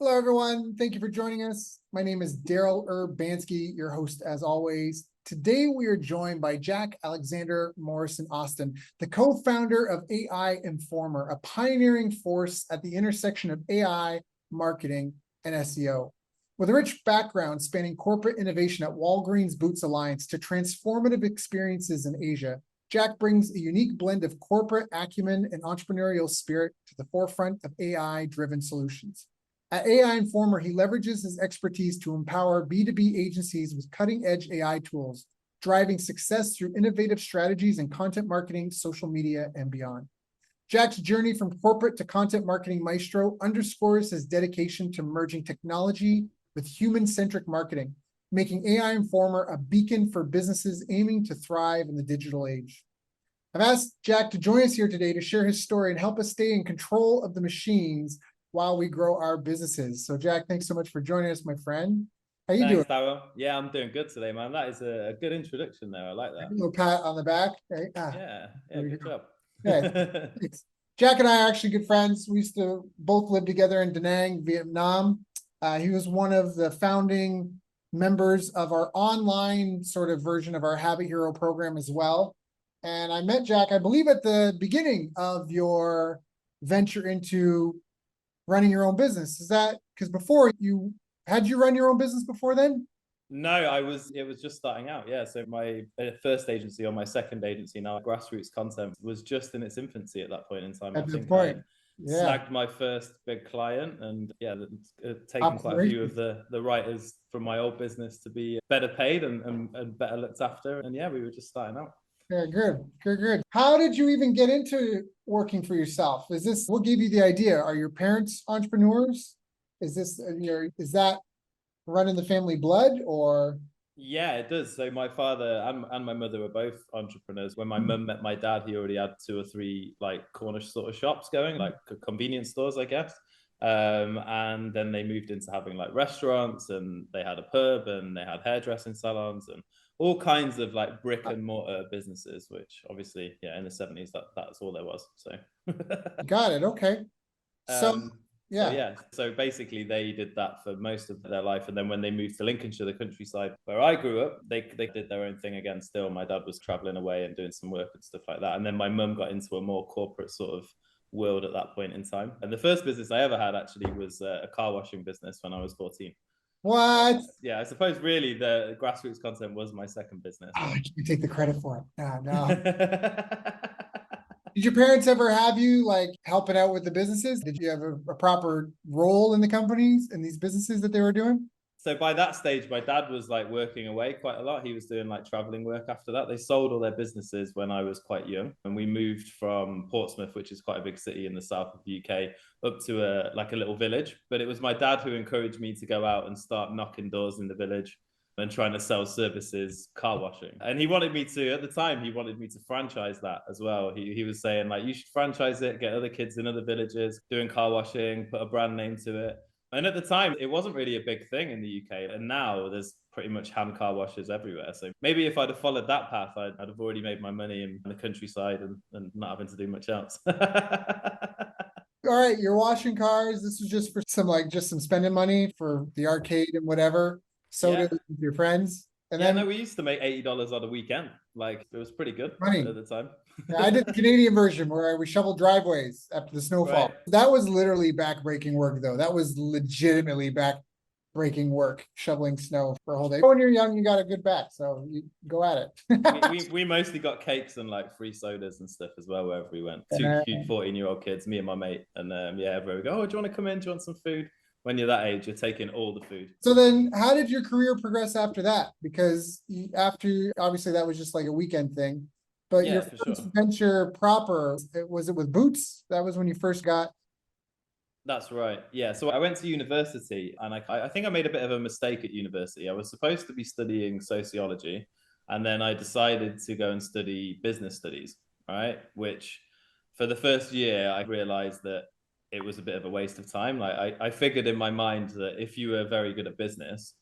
Hello, everyone. Thank you for joining us. My name is Daryl Urbanski, your host as always. Today, we are joined by Jack Alexander Morrison Austin, the co-founder of AI Informer, a pioneering force at the intersection of AI, marketing, and SEO. With a rich background spanning corporate innovation at Walgreens Boots Alliance to transformative experiences in Asia, Jack brings a unique blend of corporate acumen and entrepreneurial spirit to the forefront of AI-driven solutions. At AI Informer, he leverages his expertise to empower B2B agencies with cutting-edge AI tools, driving success through innovative strategies in content marketing, social media, and beyond. Jack's journey from corporate to content marketing maestro underscores his dedication to merging technology with human-centric marketing, making AI Informer a beacon for businesses aiming to thrive in the digital age. I've asked Jack to join us here today to share his story and help us stay in control of the machines while we grow our businesses. So Jack, thanks so much for joining us, my friend. How you doing? Thanks, Daryl. Yeah, I'm doing good today, man. That is a good introduction there. I like that. A little pat on the back. Okay. Yeah, good job. Yeah, thanks. Jack and I are actually good friends. We used to both live together in Da Nang, Vietnam. He was one of the founding members of our online sort of version of our Habit Hero program as well. And I met Jack, I believe, at the beginning of your venture into running your own business. Is that because before you run your own business before then? No, it was just starting out. Yeah. So my first agency or my second agency now, Grassroots Content, was just in its infancy at that point in time. At I that think point. I snagged my first big client and taken quite a few of the writers from my old business to be better paid and better looked after. And yeah, we were just starting out. Yeah, good. How did you even get into working for yourself? What gave you the idea? Are your parents entrepreneurs? Is that running the family blood or? Yeah, it does. So my father and my mother were both entrepreneurs. When my mum met my dad, he already had 2 or 3 like corner sort of shops going, like convenience stores, I guess. And then they moved into having like restaurants, and they had a pub, and they had hairdressing salons, and all kinds of like brick and mortar businesses, which obviously, yeah, in the 70s, that's all there was. So Got it. Okay. So yeah. So basically they did that for most of their life. And then when they moved to Lincolnshire, the countryside where I grew up, they did their own thing again still. My dad was traveling away and doing some work and stuff like that. And then my mum got into a more corporate sort of world at that point in time. And the first business I ever had actually was a car washing business when I was 14. What? Yeah, I suppose really the Grassroots Content was my second business. Oh, you take the credit for it. No. Did your parents ever have you like helping out with the businesses? Did you have a proper role in the companies and these businesses that they were doing? So by that stage, my dad was like working away quite a lot. He was doing like traveling work after that. They sold all their businesses when I was quite young, and we moved from Portsmouth, which is quite a big city in the south of the UK, up to a little village. But it was my dad who encouraged me to go out and start knocking doors in the village and trying to sell services, car washing. And he wanted me to, at the time, he wanted me to franchise that as well. He was saying like, you should franchise it, get other kids in other villages doing car washing, put a brand name to it. And at the time, it wasn't really a big thing in the UK. And now there's pretty much hand car washers everywhere. So maybe if I'd have followed that path, I'd have already made my money in the countryside and not having to do much else. All right, you're washing cars. This was just for some spending money for the arcade and whatever, soda with your friends. And then we used to make $80 on a weekend. Like it was pretty good at the time. Yeah, I did the Canadian version where we shoveled driveways after the snowfall. Right. That was literally back-breaking work, though. That was legitimately back-breaking work, shoveling snow for a whole day. When you're young, you got a good back, so you go at it. we mostly got cakes and like free sodas and stuff as well wherever we went. 2 cute 14-year-old kids, me and my mate, and everywhere we go. Oh, do you want to come in? Do you want some food? When you're that age, you're taking all the food. So then how did your career progress after that? Because after, obviously that was just like a weekend thing, but your first venture proper, was it with Boots? That was when you first got? That's right. Yeah. So I went to university, and I think I made a bit of a mistake at university. I was supposed to be studying sociology, and then I decided to go and study business studies, right? Which for the first year, I realized that it was a bit of a waste of time. Like I figured in my mind that if you were very good at business,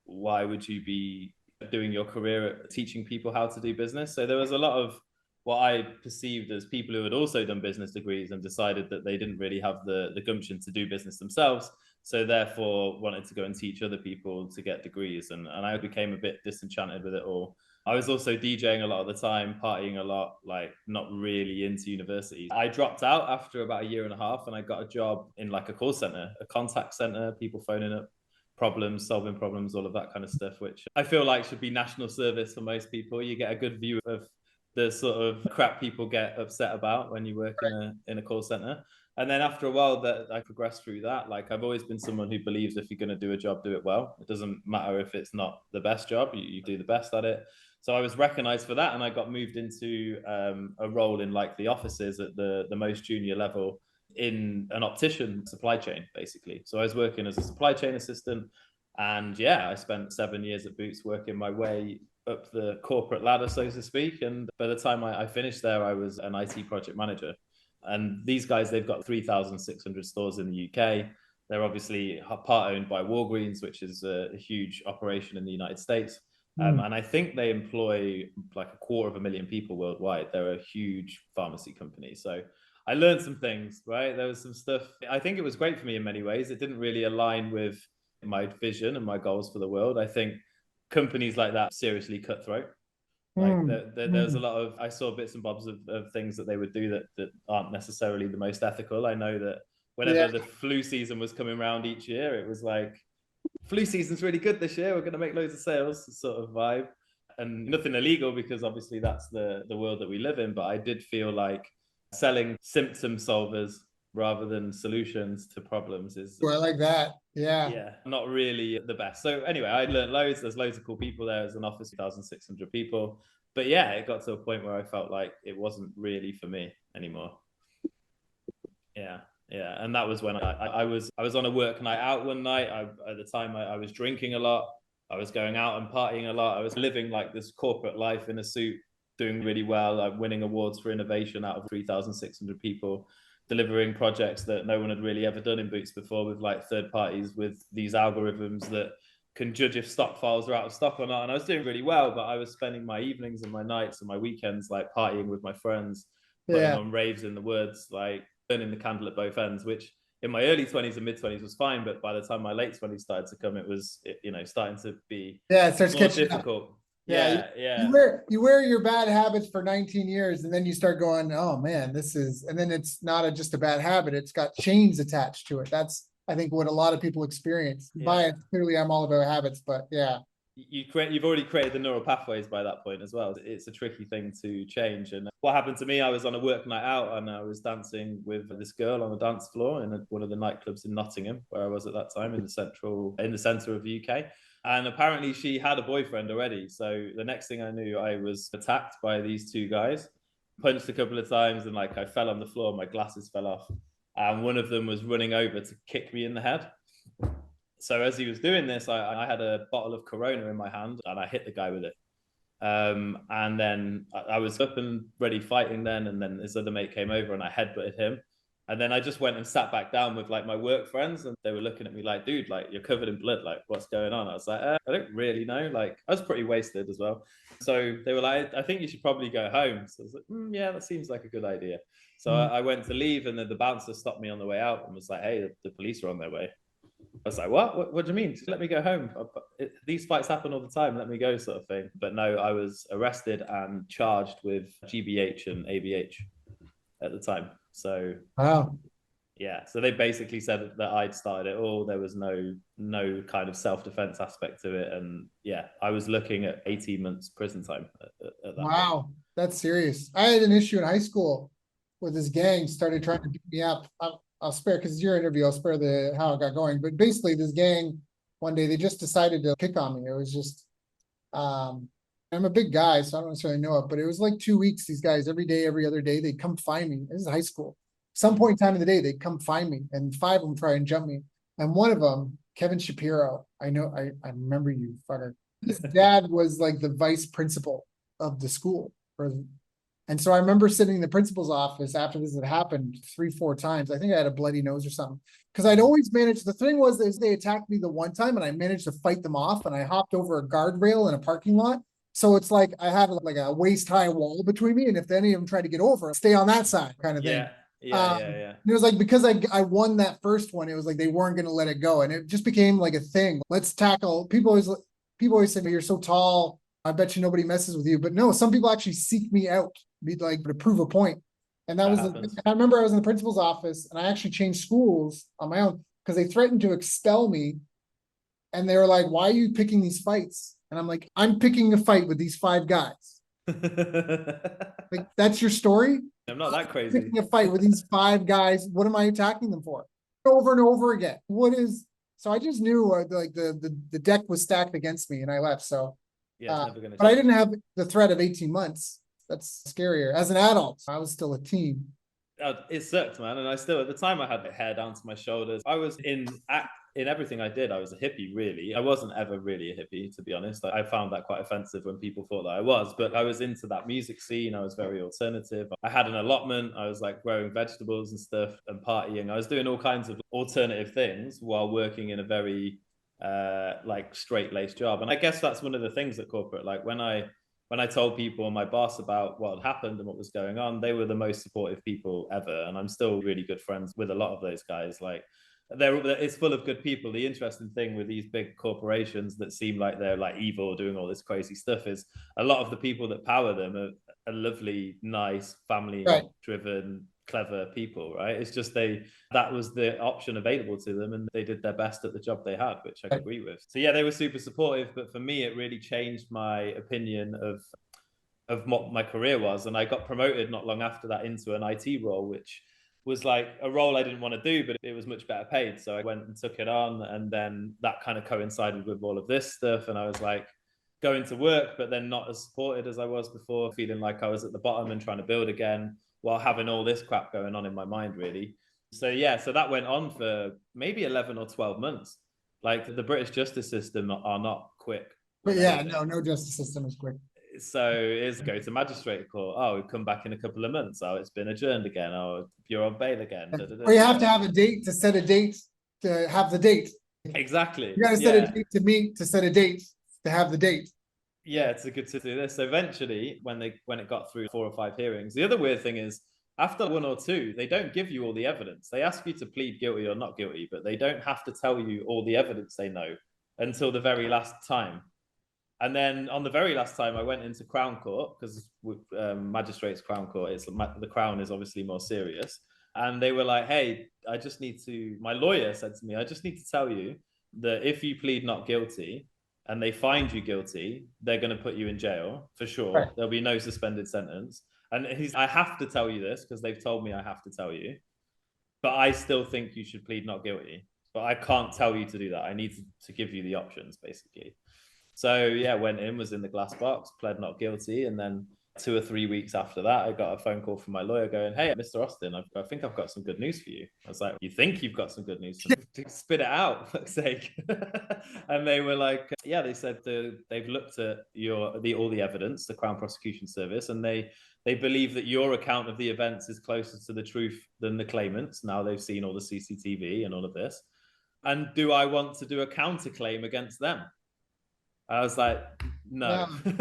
why would you be doing your career at teaching people how to do business? So there was a lot of what I perceived as people who had also done business degrees and decided that they didn't really have the gumption to do business themselves. So therefore wanted to go and teach other people to get degrees. And I became a bit disenchanted with it all. I was also DJing a lot of the time, partying a lot, like not really into university. I dropped out after about a year and a half and I got a job in like a call center, a contact center, people phoning up problems, solving problems, all of that kind of stuff, which I feel like should be national service for most people. You get a good view of the sort of crap people get upset about when you work in a call center. And then after a while that I progressed through that, like I've always been someone who believes if you're going to do a job, do it well. It doesn't matter if it's not the best job, you do the best at it. So I was recognized for that, and I got moved into a role in like the offices at the most junior level in an optician supply chain, basically. So I was working as a supply chain assistant, and yeah, I spent 7 years at Boots working my way up the corporate ladder, so to speak. And by the time I finished there, I was an IT project manager. And these guys, they've got 3,600 stores in the UK. They're obviously part owned by Walgreens, which is a huge operation in the United States. And I think they employ like 250,000 people worldwide. They're a huge pharmacy company. So I learned some things, right? There was some stuff. I think it was great for me in many ways. It didn't really align with my vision and my goals for the world. I think companies like that seriously cutthroat. Like there's a lot of, I saw bits and bobs of things that they would do that aren't necessarily the most ethical. I know that whenever the flu season was coming around each year, it was like, flu season's really good this year, we're going to make loads of sales sort of vibe. And nothing illegal, because obviously that's the world that we live in. But I did feel like selling symptom solvers rather than solutions to problems is I like that. Yeah, not really the best. So anyway, I learned loads. There's loads of cool people there. There's an office of 1,600 people. But yeah, it got to a point where I felt like it wasn't really for me anymore. Yeah. And that was when I was on a work night out one night. At the time, I was drinking a lot. I was going out and partying a lot. I was living like this corporate life in a suit, doing really well. I'm winning awards for innovation out of 3,600 people, delivering projects that no one had really ever done in Boots before, with like third parties, with these algorithms that can judge if stock files are out of stock or not. And I was doing really well, but I was spending my evenings and my nights and my weekends like partying with my friends, putting on raves in the woods, like burning the candle at both ends, which in my early 20s and mid 20s was fine. But by the time my late 20s started to come, it was, starting to be it starts more catching difficult. Up. You wear your bad habits for 19 years, and then you start going, oh man, and then it's not just a bad habit, it's got chains attached to it. That's, I think, what a lot of people experience. Clearly I'm all about habits, but yeah. You've already created the neural pathways by that point as well. It's a tricky thing to change. And what happened to me, I was on a work night out and I was dancing with this girl on a dance floor in one of the nightclubs in Nottingham, where I was at that time, in the center of the UK. And apparently she had a boyfriend already. So the next thing I knew, I was attacked by these two guys, punched a couple of times, and like I fell on the floor, my glasses fell off. And one of them was running over to kick me in the head. So as he was doing this, I had a bottle of Corona in my hand and I hit the guy with it. And then I was up and ready fighting then. And then this other mate came over and I headbutted him. And then I just went and sat back down with like my work friends, and they were looking at me like, dude, like you're covered in blood. Like what's going on? I was like, I don't really know. Like I was pretty wasted as well. So they were like, I think you should probably go home. So I was like, yeah, that seems like a good idea. So I went to leave, and then the bouncer stopped me on the way out and was like, hey, the police are on their way. I was like, what do you mean? Just let me go home. These fights happen all the time. Let me go, sort of thing. But no, I was arrested and charged with GBH and ABH at the time. So wow. Yeah, so they basically said that I'd started it all. There was no kind of self-defense aspect to it. And yeah, I was looking at 18 months prison time at that Wow, point. that's serious. I had an issue in high school where this gang started trying to beat me up. I'll spare, because it's your interview, I'll spare how it got going. But basically this gang, one day they just decided to pick on me. It was just, I'm a big guy, so I don't necessarily know it, but it was like 2 weeks. These guys, every day, every other day, they'd come find me. This is high school. Some point in time of the day, they'd come find me, and 5 of them try and jump me. And one of them, Kevin Shapiro, I remember you, fucker. His dad was like the vice principal of the school. And so I remember sitting in the principal's office after this had happened 3-4 times. I think I had a bloody nose or something, because I'd always managed. The thing was, they attacked me the one time and I managed to fight them off, and I hopped over a guardrail in a parking lot So it's like I had like a waist high wall between me, and if any of them tried to get over, stay on that side, kind of thing. Yeah. Yeah. Yeah. Yeah. And it was like because I won that first one, it was like they weren't going to let it go, and it just became like a thing. Let's tackle. People always say you're so tall. I bet you nobody messes with you, but no, some people actually seek me out, be like to prove a point. And that That was, happens. I remember I was in the principal's office and I actually changed schools on my own because they threatened to expel me. And they were like, why are you picking these fights? And I'm like, I'm picking a fight with these five guys. Like, that's your story? I'm not that crazy. Picking a fight with these five guys. What am I attacking them for? Over and over again. So I just knew like the deck was stacked against me and I left. So, Yeah, it's never gonna but I change. didn't have the threat of 18 months. That's scarier. As an adult, I was still a teen. It sucked, man. And I still, at the time, I had the hair down to my shoulders. I was in everything I did. I was a hippie, really. I wasn't ever really a hippie, to be honest. I found that quite offensive when people thought that I was. But I was into that music scene. I was very alternative. I had an allotment. I was like growing vegetables and stuff and partying. I was doing all kinds of alternative things while working in a very like straight-laced job. And I guess that's one of the things at corporate. Like when I told people and my boss about what had happened and what was going on, they were the most supportive people ever. And I'm still really good friends with a lot of those guys. Like it's full of good people. The interesting thing with these big corporations that seem like they're like evil, doing all this crazy stuff, is a lot of the people that power them are lovely, nice, family driven, clever people, right? It's just that was the option available to them and they did their best at the job they had, which I agree with. So yeah, they were super supportive, but for me it really changed my opinion of what my career was. And I got promoted not long after that into an IT role, which was like a role I didn't want to do, but it was much better paid. So I went and took it on, and then that kind of coincided with all of this stuff. And I was like going to work, but then not as supported as I was before, feeling like I was at the bottom and trying to build again while having all this crap going on in my mind, really. So yeah, so that went on for maybe 11 or 12 months. Like the British justice system are not quick. But yeah, no justice system is quick. So it's go to magistrate court. Oh, we come back in a couple of months. Oh, it's been adjourned again. Oh, you're on bail again. Or you have to have a date to set a date to have the date. Exactly. You got to set a date to meet to set a date to have the date. Yeah, it's a good to do this. So eventually, when it got through 4 or 5 hearings, the other weird thing is after 1 or 2, they don't give you all the evidence. They ask you to plead guilty or not guilty, but they don't have to tell you all the evidence they know until the very last time. And then on the very last time, I went into Crown Court because magistrates Crown Court is the Crown is obviously more serious. And they were like, "Hey, my lawyer said to me, I just need to tell you that if you plead not guilty and they find you guilty, they're going to put you in jail for sure. Right. There'll be no suspended sentence. And I have to tell you this because they've told me I have to tell you, but I still think you should plead not guilty. But I can't tell you to do that. I need to give you the options, basically." So yeah, went in, was in the glass box, pled not guilty, and then 2 or 3 weeks after that, I got a phone call from my lawyer going, "Hey, Mr. Austin, I think I've got some good news for you." I was like, "You think you've got some good news? Spit it out, for fuck's sake." And they were like, "Yeah," they said they've looked at all the evidence, the Crown Prosecution Service, and they believe that your account of the events is closer to the truth than the claimants. Now they've seen all the CCTV and all of this. And do I want to do a counterclaim against them? I was like, no. Get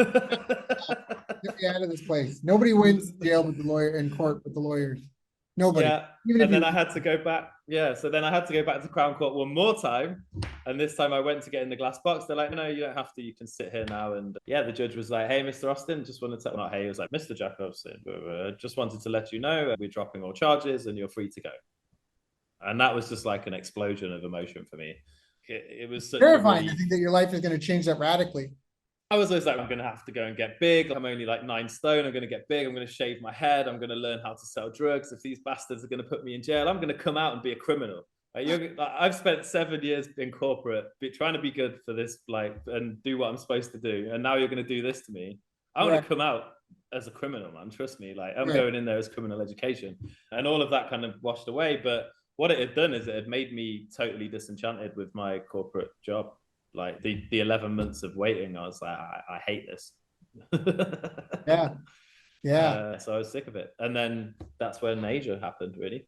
me out of this place. Nobody wins in jail with the lawyer in court with the lawyers. Nobody. Yeah. And then I had to go back. Yeah. So then I had to go back to Crown Court one more time. And this time I went to get in the glass box. They're like, "No, you don't have to. You can sit here now." And yeah, the judge was like, "Hey, Mr. Austin, just wanted to," not hey, he was like, "Mr. Jack Austin, just wanted to let you know we're dropping all charges and you're free to go." And that was just like an explosion of emotion for me. It was such terrifying to think that your life is going to change that radically. I was always like, I'm going to have to go and get big. I'm only like 9 stone. I'm going to get big. I'm going to shave my head. I'm going to learn how to sell drugs. If these bastards are going to put me in jail, I'm going to come out and be a criminal. I've spent 7 years in corporate, trying to be good for this, and do what I'm supposed to do. And now you're going to do this to me. I want to come out as a criminal, man. Trust me. I'm going in there as criminal education. And all of that kind of washed away. But what it had done is it had made me totally disenchanted with my corporate job. Like the 11 months of waiting, I was like, I hate this. Yeah. So I was sick of it. And then that's when Asia happened, really.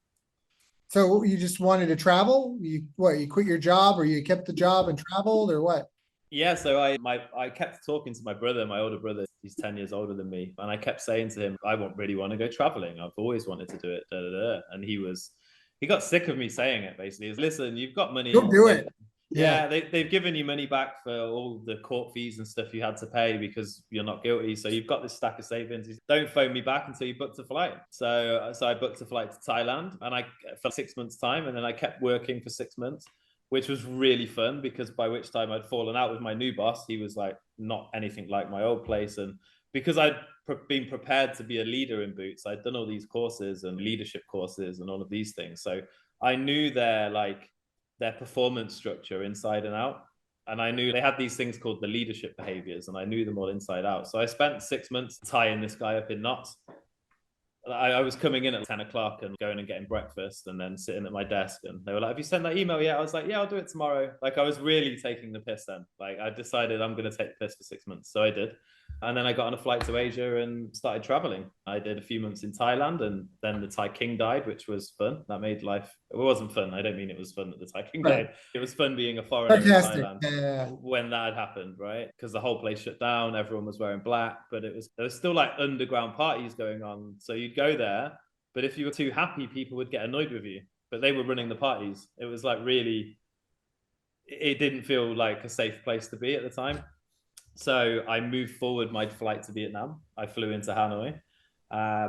So you just wanted to travel? You quit your job, or you kept the job and traveled, or what? Yeah, so I kept talking to my brother, my older brother. He's 10 years older than me, and I kept saying to him, really want to go traveling. I've always wanted to do it. Da, da, da. And he got sick of me saying it. Basically, listen, you've got Go money. do Like, it. Yeah. yeah, they've given you money back for all the court fees and stuff you had to pay because you're not guilty. So you've got this stack of savings. Don't phone me back until you booked a flight. So I booked a flight to Thailand, and I for 6 months time, and then I kept working for 6 months, which was really fun because by which time I'd fallen out with my new boss. He was like not anything like my old place. And because I'd been prepared to be a leader in Boots, I'd done all these courses and leadership courses and all of these things. So I knew their performance structure inside and out. And I knew they had these things called the leadership behaviors, and I knew them all inside out. So I spent 6 months tying this guy up in knots. I was coming in at 10 o'clock and going and getting breakfast and then sitting at my desk, and they were like, have you sent that email yet? I was like, yeah, I'll do it tomorrow. Like, I was really taking the piss then. Like, I decided I'm going to take the piss for 6 months. So I did. And then I got on a flight to Asia and started traveling. I did a few months in Thailand, and then the Thai king died, which was fun. That made life, it wasn't fun. I don't mean it was fun that the Thai king Right. died. It was fun being a foreigner in Sarcastic. Thailand Yeah. when that had happened, right? Because the whole place shut down, everyone was wearing black, but there was still like underground parties going on. So you'd go there, but if you were too happy, people would get annoyed with you. But they were running the parties. It was like really, it didn't feel like a safe place to be at the time. So I moved forward my flight to Vietnam. I flew into Hanoi,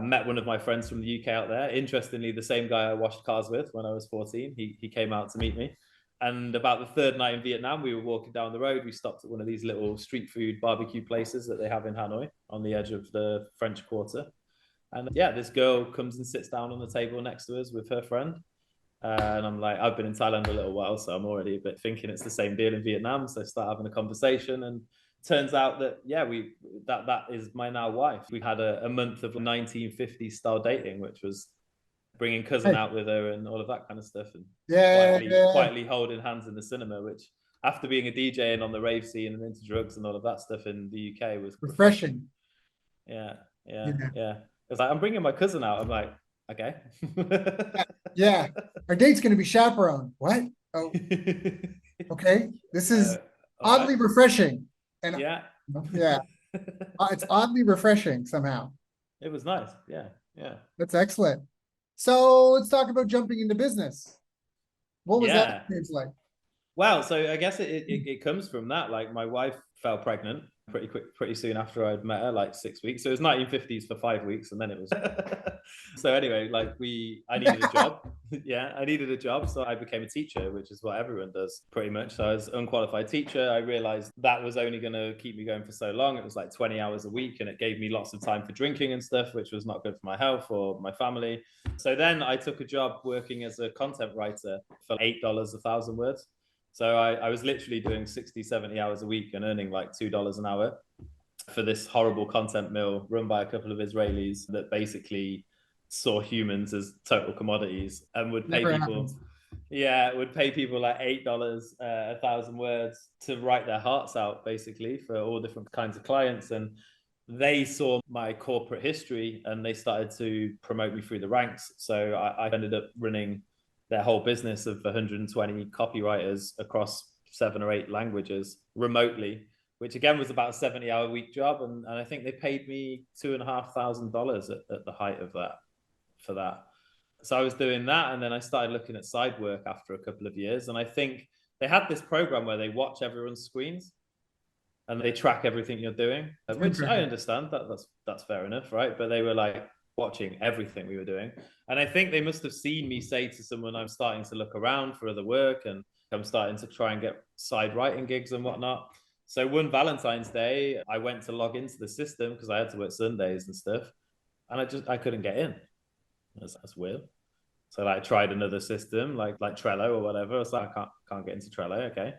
met one of my friends from the UK out there. Interestingly, the same guy I washed cars with when I was 14. He came out to meet me. And about the third night in Vietnam, we were walking down the road. We stopped at one of these little street food barbecue places that they have in Hanoi on the edge of the French Quarter. And yeah, this girl comes and sits down on the table next to us with her friend. And I'm like, I've been in Thailand a little while, so I'm already a bit thinking it's the same deal in Vietnam. So I start having a conversation, and turns out that yeah, that is my now wife. We had a month of 1950s style dating, which was bringing cousin Hey. out with her and all of that kind of stuff, and Yeah. quietly holding hands in the cinema, which after being a DJ and on the rave scene and into drugs and all of that stuff in the UK was Refreshing. yeah, Yeah. yeah. It's like, I'm bringing my cousin out. I'm like, okay. Yeah. Our date's going to be chaperone. What? Oh, okay. This is oddly right. refreshing. And Yeah. yeah, it's oddly refreshing somehow. It was nice. Yeah. Yeah. That's excellent. So let's talk about jumping into business. What was that Yeah. experience like? Well, so I guess it comes from that. Like, my wife fell pregnant pretty soon after I'd met her, like 6 weeks. So it was 1950s for 5 weeks, and then it was. So anyway, like I needed a job. Yeah, I needed a job, so I became a teacher, which is what everyone does pretty much. So I was an unqualified teacher. I realized that was only going to keep me going for so long. It was like 20 hours a week, and it gave me lots of time for drinking and stuff, which was not good for my health or my family. So then I took a job working as a content writer for $8 a thousand words. So I was literally doing 60, 70 hours a week and earning like $2 an hour for this horrible content mill run by a couple of Israelis that basically saw humans as total commodities and would pay Never people. happens. Yeah, would pay people like $8 a thousand words to write their hearts out, basically, for all different kinds of clients. And they saw my corporate history and they started to promote me through the ranks. So I ended up running their whole business of 120 copywriters across 7 or 8 languages remotely, which again was about a 70-hour week job. And I think they paid me $2,500 at the height of that for that. So I was doing that, and then I started looking at side work after a couple of years. And I think they had this program where they watch everyone's screens and they track everything you're doing, which I understand, that's fair enough, right? But they were like watching everything we were doing. And I think they must have seen me say to someone, I'm starting to look around for other work and I'm starting to try and get side writing gigs and whatnot. So one Valentine's Day, I went to log into the system because I had to work Sundays and stuff. And I couldn't get in. That's weird. So I tried another system like Trello or whatever. I was like, I can't get into Trello. Okay.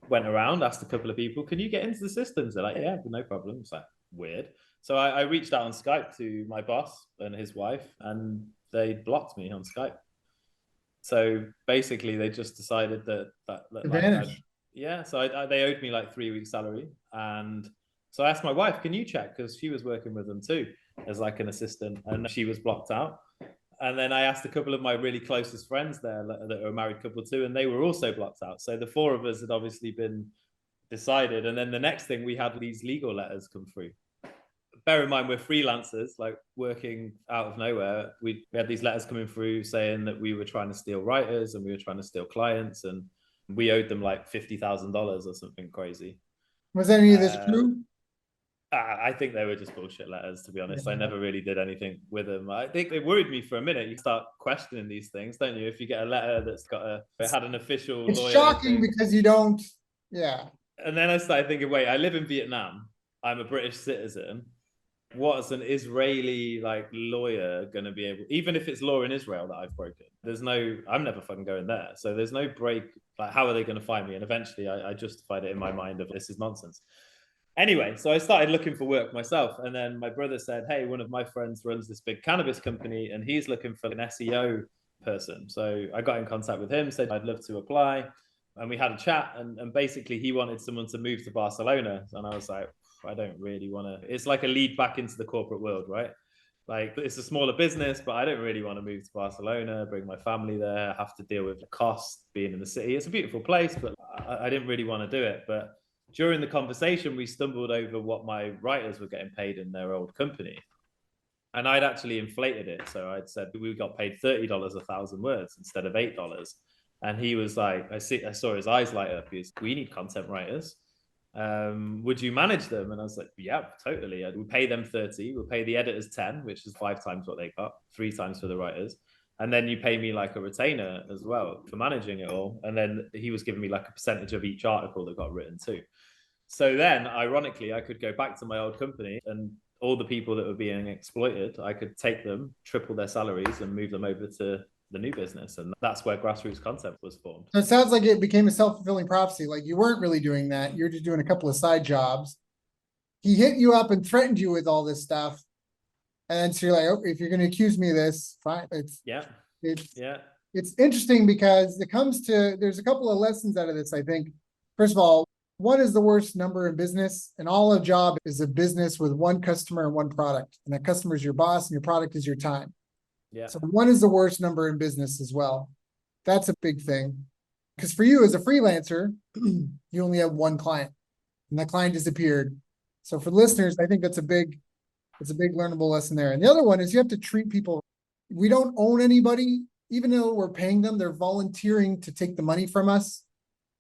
Went around, asked a couple of people, can you get into the systems? They're like, yeah, no problem. It's like weird. So I reached out on Skype to my boss and his wife, and they blocked me on Skype. So basically, they just decided that like, yeah. So they owed me like 3 weeks' salary, and so I asked my wife, "Can you check?" Because she was working with them too as like an assistant, and she was blocked out. And then I asked a couple of my really closest friends there that are a married couple too, and they were also blocked out. So the 4 of us had obviously been decided. And then the next thing, we had these legal letters come through. Bear in mind, we're freelancers, like working out of nowhere. We had these letters coming through saying that we were trying to steal writers and we were trying to steal clients, and we owed them like $50,000 or something crazy. Was any of this true? I think they were just bullshit letters, to be honest. Yeah. I never really did anything with them. I think they worried me for a minute. You start questioning these things, don't you? If you get a letter that's it had an official It's lawyer shocking thing. because you don't, yeah. And then I started thinking, wait, I live in Vietnam. I'm a British citizen. What's an Israeli like lawyer going to be able, even if it's law in Israel that I've broken, I'm never fucking going there. So there's no break. Like, how are they going to find me? And eventually I justified it in my mind of this is nonsense. Anyway, so I started looking for work myself. And then my brother said, hey, one of my friends runs this big cannabis company and he's looking for an SEO person. So I got in contact with him, said I'd love to apply. And we had a chat, and basically he wanted someone to move to Barcelona. And I was like, I don't really want to. It's like a lead back into the corporate world, right? Like, it's a smaller business, but I don't really want to move to Barcelona, bring my family there, have to deal with the cost being in the city. It's a beautiful place, but I didn't really want to do it. But during the conversation, we stumbled over what my writers were getting paid in their old company. And I'd actually inflated it. So I'd said we got paid $30 a thousand words instead of $8. And he was like, I saw his eyes light up. He was, we need content writers. Would you manage them? And I was like, yeah, totally. We pay them 30. We'll pay the editors 10, which is 5 times what they got, 3 times for the writers. And then you pay me like a retainer as well for managing it all. And then he was giving me like a percentage of each article that got written too. So then, ironically, I could go back to my old company, and all the people that were being exploited, I could take them, triple their salaries, and move them over to the new business. And that's where grassroots content was formed. So it sounds like it became a self-fulfilling prophecy. Like, you weren't really doing that. You're just doing a couple of side jobs. He hit you up and threatened you with all this stuff. And so you're like, oh, if you're going to accuse me of this, fine. It's interesting because there's a couple of lessons out of this, I think. First of all, one is the worst number in business, and all a job is a business with one customer and one product. And that customer is your boss and your product is your time. Yeah. So one is the worst number in business as well. That's a big thing. Because for you as a freelancer, you only have one client and that client disappeared. So for listeners, I think it's a big learnable lesson there. And the other one is you have to treat people. We don't own anybody, even though we're paying them, they're volunteering to take the money from us.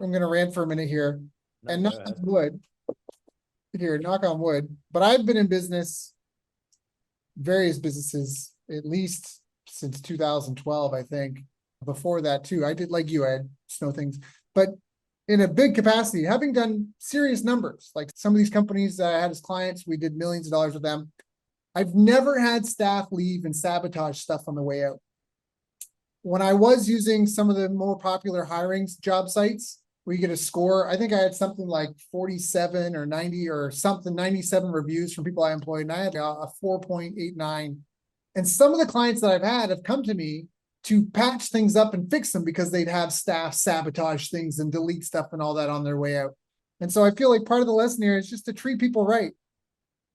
I'm going to rant for a minute here. And knock on wood, but I've been in business, various businesses, at least since 2012, I think. Before that too, I did like you, I had snow things, but in a big capacity, having done serious numbers, like some of these companies that I had as clients, we did millions of dollars with them. I've never had staff leave and sabotage stuff on the way out. When I was using some of the more popular hiring job sites, where you get a score. I think I had something like 47 or 90 or something, 97 reviews from people I employed, and I had a 4.89. And some of the clients that I've had have come to me to patch things up and fix them because they'd have staff sabotage things and delete stuff and all that on their way out. And so I feel like part of the lesson here is just to treat people right.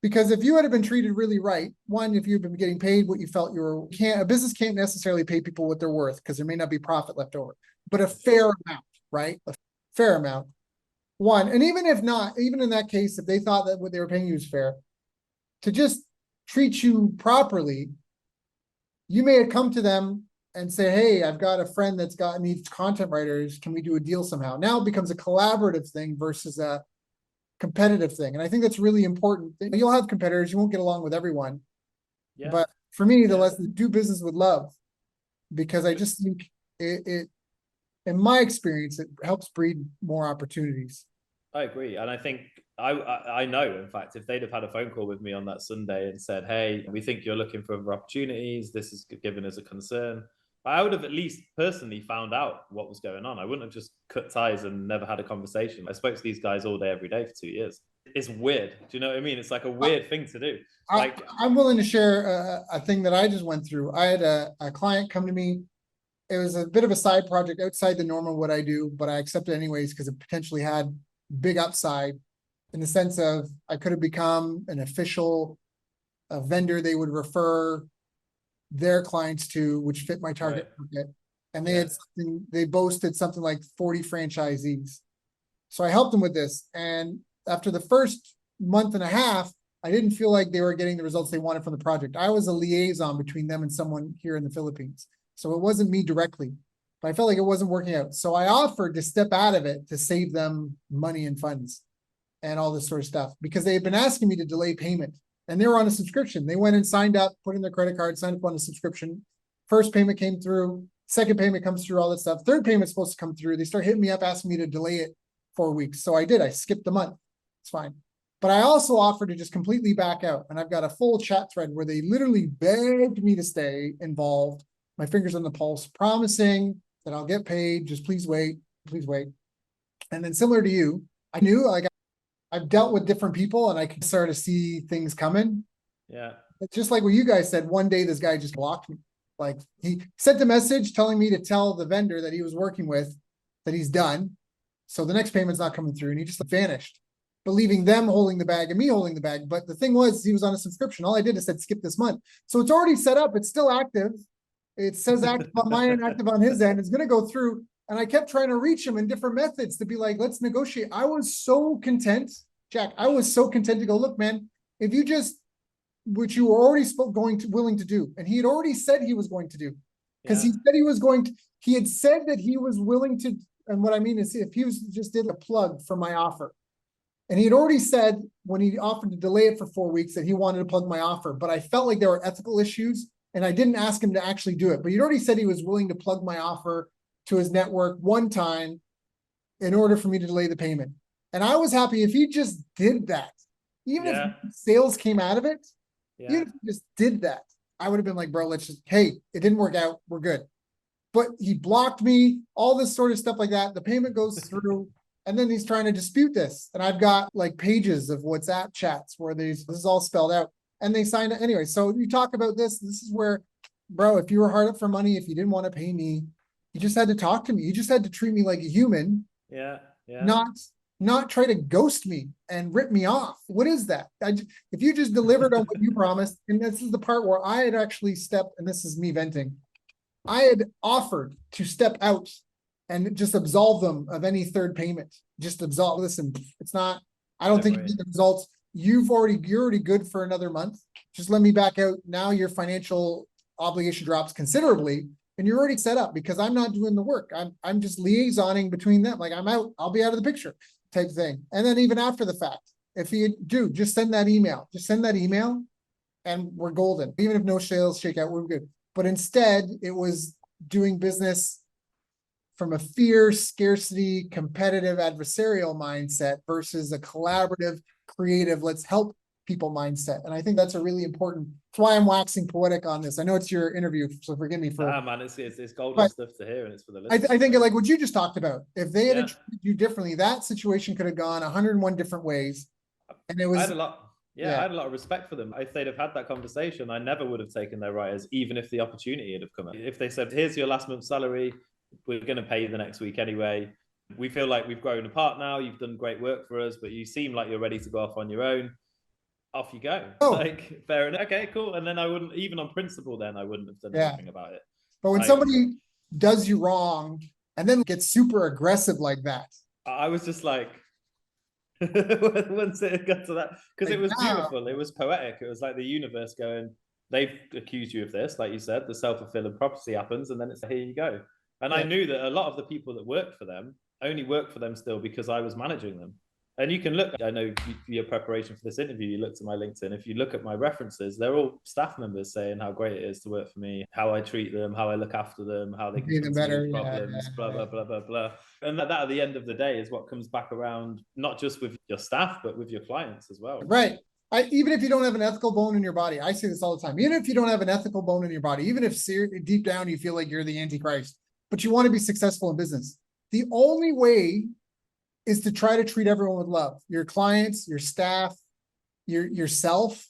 Because if you had been treated really right, one, if you've been getting paid what you felt a business can't necessarily pay people what they're worth because there may not be profit left over, but a fair amount, right? Fair amount. One, and even if not, even in that case, if they thought that what they were paying you was fair, to just treat you properly, you may have come to them and say, hey, I've got a friend needs content writers. Can we do a deal somehow? Now it becomes a collaborative thing versus a competitive thing. And I think that's really important. You'll have competitors. You won't get along with everyone. Yeah. But for me, the lesson, do business with love, because I just think it in my experience, it helps breed more opportunities. I agree. And I think I know, in fact, if they'd have had a phone call with me on that Sunday and said, hey, we think you're looking for other opportunities, this is given as a concern, I would have at least personally found out what was going on. I wouldn't have just cut ties and never had a conversation. I spoke to these guys all day, every day for 2 years. It's weird. Do you know what I mean? It's like a weird thing to do. I'm willing to share a thing that I just went through. I had a client come to me. It was a bit of a side project outside the normal what I do, but I accepted it anyways because it potentially had big upside in the sense of I could have become an official vendor they would refer their clients to, which fit my target market. And they had they boasted something like 40 franchisees. So I helped them with this. And after the first month and a half, I didn't feel like they were getting the results they wanted from the project. I was a liaison between them and someone here in the Philippines. So it wasn't me directly, but I felt like it wasn't working out. So I offered to step out of it to save them money and funds and all this sort of stuff, because they had been asking me to delay payment, and they were on a subscription. They went and signed up, put in their credit card, signed up on a subscription. First payment came through, second payment comes through, all that stuff. Third payment's supposed to come through. They start hitting me up, asking me to delay it 4 weeks. So I did, I skipped the month. It's fine. But I also offered to just completely back out. And I've got a full chat thread where they literally begged me to stay involved, my fingers on the pulse, promising that I'll get paid. Just please wait, please wait. And then similar to you, I knew, like, I've dealt with different people and I could start to see things coming. Yeah. It's just like what you guys said, one day this guy just blocked me. Like, he sent a message telling me to tell the vendor that he was working with that he's done. So the next payment's not coming through, and he just vanished, but leaving them holding the bag and me holding the bag. But the thing was, he was on a subscription. All I did is said, skip this month. So it's already set up. It's still active. It says active on my end, active on his end. It's going to go through. And I kept trying to reach him in different methods to be like, let's negotiate. I was so content, Jack. I was so content to go, look, man, if you just, which you were already willing to do. And he had already said he was going to do, because he said he was going to, he had said that he was willing to. And what I mean is, if he was just did a plug for my offer, and he had already said when he offered to delay it for 4 weeks that he wanted to plug my offer, but I felt like there were ethical issues and I didn't ask him to actually do it. But he'd already said he was willing to plug my offer to his network one time in order for me to delay the payment. And I was happy if he just did that. Even if sales came out of it, even if he just did that, I would have been like, bro, let's just, hey, it didn't work out, we're good. But he blocked me, all this sort of stuff like that. The payment goes through, and then he's trying to dispute this. And I've got like pages of WhatsApp chats where this is all spelled out, and they signed it anyway. So you talk about this. This is where, bro, if you were hard up for money, if you didn't want to pay me, you just had to talk to me. You just had to treat me like a human. Not try to ghost me and rip me off. What is that? If you just delivered on what you promised, and this is the part where I had actually stepped, and this is me venting, I had offered to step out and just absolve them of any third payment. Just absolve. Listen, it's not, I don't think you need the results. You're already good for another month. Just let me back out. Now your financial obligation drops considerably, and you're already set up, because I'm not doing the work. I'm just liaisoning between them. Like, I'm out, I'll be out of the picture type thing. And then even after the fact, if you do, just send that email. Just send that email and we're golden. Even if no sales shake out, we're good. But instead, it was doing business from a fear, scarcity, competitive, adversarial mindset versus a collaborative, creative, let's help people mindset. And I think that's a really important, that's why I'm waxing poetic on this. I know it's your interview, so forgive me for. Man, it's golden stuff to hear, and it's for the listeners. I think like what you just talked about, if they had treated you differently, that situation could have gone 101 different ways. And it was. I had a lot. I had a lot of respect for them. If they'd have had that conversation, I never would have taken their writers, even if the opportunity had have come up. If they said, here's your last month's salary, we're going to pay you the next week anyway. We feel like we've grown apart now. You've done great work for us, but you seem like you're ready to go off on your own. Off you go. Like, fair enough. Okay, cool. And then I wouldn't, even on principle, then I wouldn't have done anything about it. But when somebody does you wrong and then gets super aggressive like that, I was just like, once it got to that, because it was beautiful, it was poetic, it was like the universe going, they've accused you of this, like you said, the self-fulfilling prophecy happens, and then it's here you go. And I knew that a lot of the people that worked for them only worked for them still because I was managing them. And you can look, I know for your preparation for this interview, you looked at my LinkedIn. If you look at my references, they're all staff members saying how great it is to work for me, how I treat them, how I look after them, how they can better problems, blah, blah, blah, blah, blah. And that at the end of the day is what comes back around, not just with your staff, but with your clients as well. Right. Even if you don't have an ethical bone in your body, I say this all the time, even if you don't have an ethical bone in your body, even if deep down you feel like you're the Antichrist, but you want to be successful in business, the only way is to try to treat everyone with love. Your clients, your staff, yourself,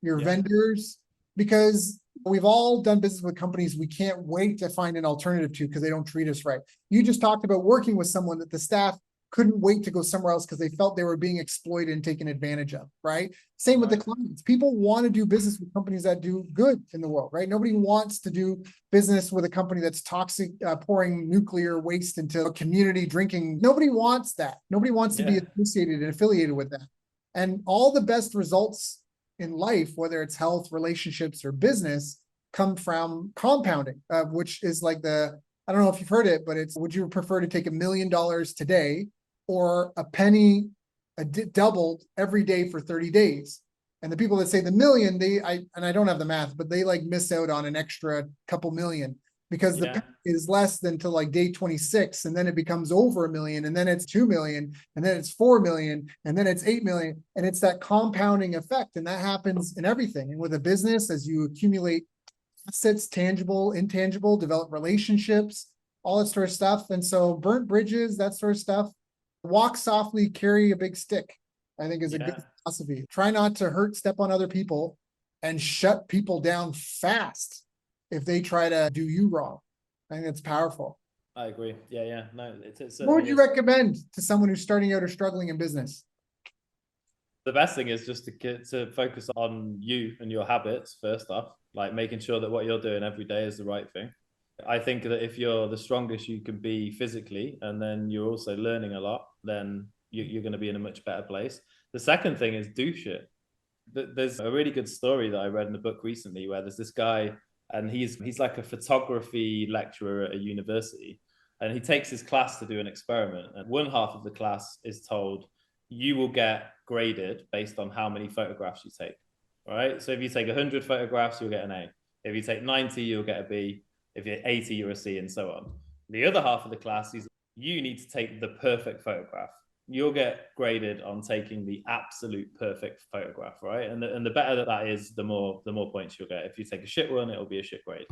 your vendors, because we've all done business with companies we can't wait to find an alternative to because they don't treat us right. You just talked about working with someone that the staff couldn't wait to go somewhere else because they felt they were being exploited and taken advantage of, right? Same with the clients. People want to do business with companies that do good in the world, right? Nobody wants to do business with a company that's toxic, pouring nuclear waste into a community, drinking. Nobody wants that. Nobody wants to be associated and affiliated with that. And all the best results in life, whether it's health, relationships, or business, come from compounding, which is like I don't know if you've heard it, but it's, would you prefer to take $1 million today or a penny doubled every day for 30 days? And the people that say the million, I don't have the math, but they like miss out on an extra couple million, because the penny is less than to like day 26, and then it becomes over $1 million, and then it's 2 million, and then it's 4 million, and then it's 8 million. And it's that compounding effect. And that happens in everything. And with a business, as you accumulate assets, tangible, intangible, develop relationships, all that sort of stuff. And so burnt bridges, that sort of stuff. Walk softly, carry a big stick, I think is a good philosophy. Try not to step on other people, and shut people down fast if they try to do you wrong. I think that's powerful. I agree. Yeah. No, it's what would you recommend to someone who's starting out or struggling in business? The best thing is just to focus on you and your habits first off, like making sure that what you're doing every day is the right thing. I think that if you're the strongest you can be physically, and then you're also learning a lot, then you're going to be in a much better place. The second thing is do shit. There's a really good story that I read in a book recently where there's this guy, and he's like a photography lecturer at a university, and he takes his class to do an experiment, and one half of the class is told, you will get graded based on how many photographs you take. Right? So if you take 100 photographs, you'll get an A. If you take 90, you'll get a B. If you're 80, you're a C, and so on. The other half of the class is, you need to take the perfect photograph. You'll get graded on taking the absolute perfect photograph, right? And the better that is, the more points you'll get. If you take a shit one, it'll be a shit grade.